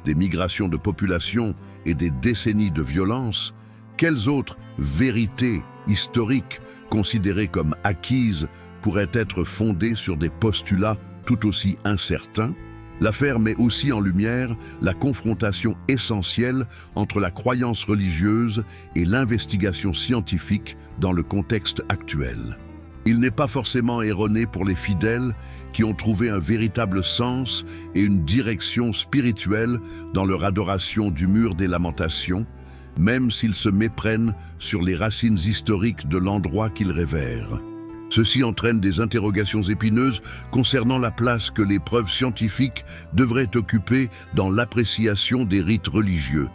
des migrations de population et des décennies de violence, quelles autres vérités historiques considérées comme acquises pourraient être fondées sur des postulats tout aussi incertains? L'affaire met aussi en lumière la confrontation essentielle entre la croyance religieuse et l'investigation scientifique dans le contexte actuel. Il n'est pas forcément erroné pour les fidèles qui ont trouvé un véritable sens et une direction spirituelle dans leur adoration du mur des lamentations, même s'ils se méprennent sur les racines historiques de l'endroit qu'ils révèrent. Ceci entraîne des interrogations épineuses concernant la place que les preuves scientifiques devraient occuper dans l'appréciation des rites religieux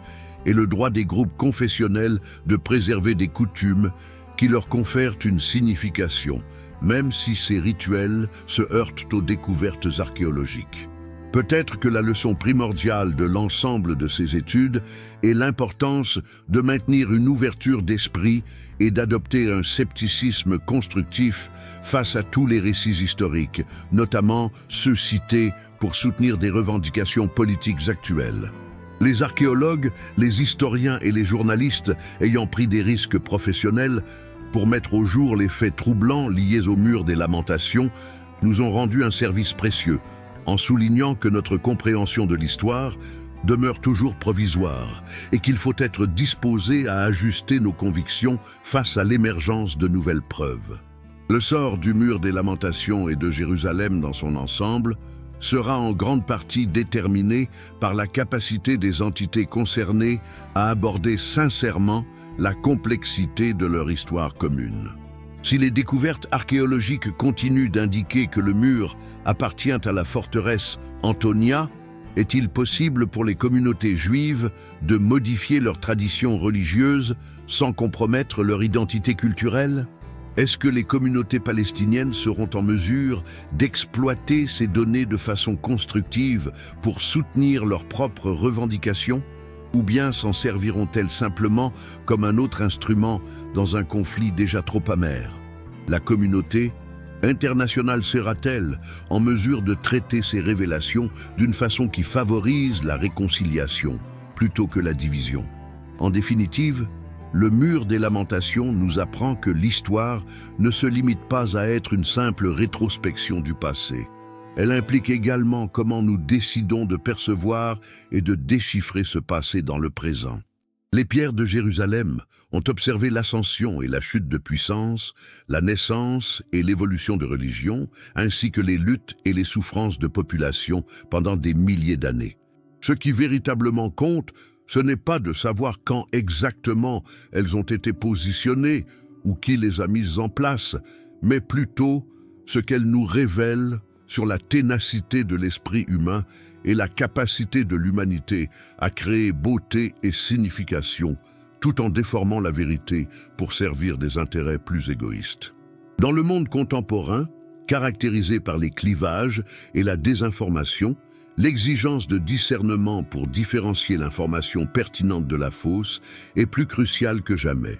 et le droit des groupes confessionnels de préserver des coutumes qui leur confèrent une signification, même si ces rituels se heurtent aux découvertes archéologiques. Peut-être que la leçon primordiale de l'ensemble de ces études est l'importance de maintenir une ouverture d'esprit et d'adopter un scepticisme constructif face à tous les récits historiques, notamment ceux cités pour soutenir des revendications politiques actuelles. Les archéologues, les historiens et les journalistes ayant pris des risques professionnels pour mettre au jour les faits troublants liés au mur des lamentations, nous ont rendu un service précieux, en soulignant que notre compréhension de l'histoire demeure toujours provisoire et qu'il faut être disposé à ajuster nos convictions face à l'émergence de nouvelles preuves. Le sort du mur des lamentations et de Jérusalem dans son ensemble sera en grande partie déterminé par la capacité des entités concernées à aborder sincèrement la complexité de leur histoire commune. Si les découvertes archéologiques continuent d'indiquer que le mur appartient à la forteresse Antonia, est-il possible pour les communautés juives de modifier leurs traditions religieuses sans compromettre leur identité culturelle? Est-ce que les communautés palestiniennes seront en mesure d'exploiter ces données de façon constructive pour soutenir leurs propres revendications? Ou bien s'en serviront-elles simplement comme un autre instrument dans un conflit déjà trop amer? La communauté internationale sera-t-elle en mesure de traiter ces révélations d'une façon qui favorise la réconciliation plutôt que la division? En définitive, le mur des lamentations nous apprend que l'histoire ne se limite pas à être une simple rétrospection du passé. Elle implique également comment nous décidons de percevoir et de déchiffrer ce passé dans le présent. Les pierres de Jérusalem ont observé l'ascension et la chute de puissance, la naissance et l'évolution de religions, ainsi que les luttes et les souffrances de populations pendant des milliers d'années. Ce qui véritablement compte, ce n'est pas de savoir quand exactement elles ont été positionnées ou qui les a mises en place, mais plutôt ce qu'elles nous révèlent sur la ténacité de l'esprit humain et la capacité de l'humanité à créer beauté et signification, tout en déformant la vérité pour servir des intérêts plus égoïstes. Dans le monde contemporain, caractérisé par les clivages et la désinformation, l'exigence de discernement pour différencier l'information pertinente de la fausse est plus cruciale que jamais.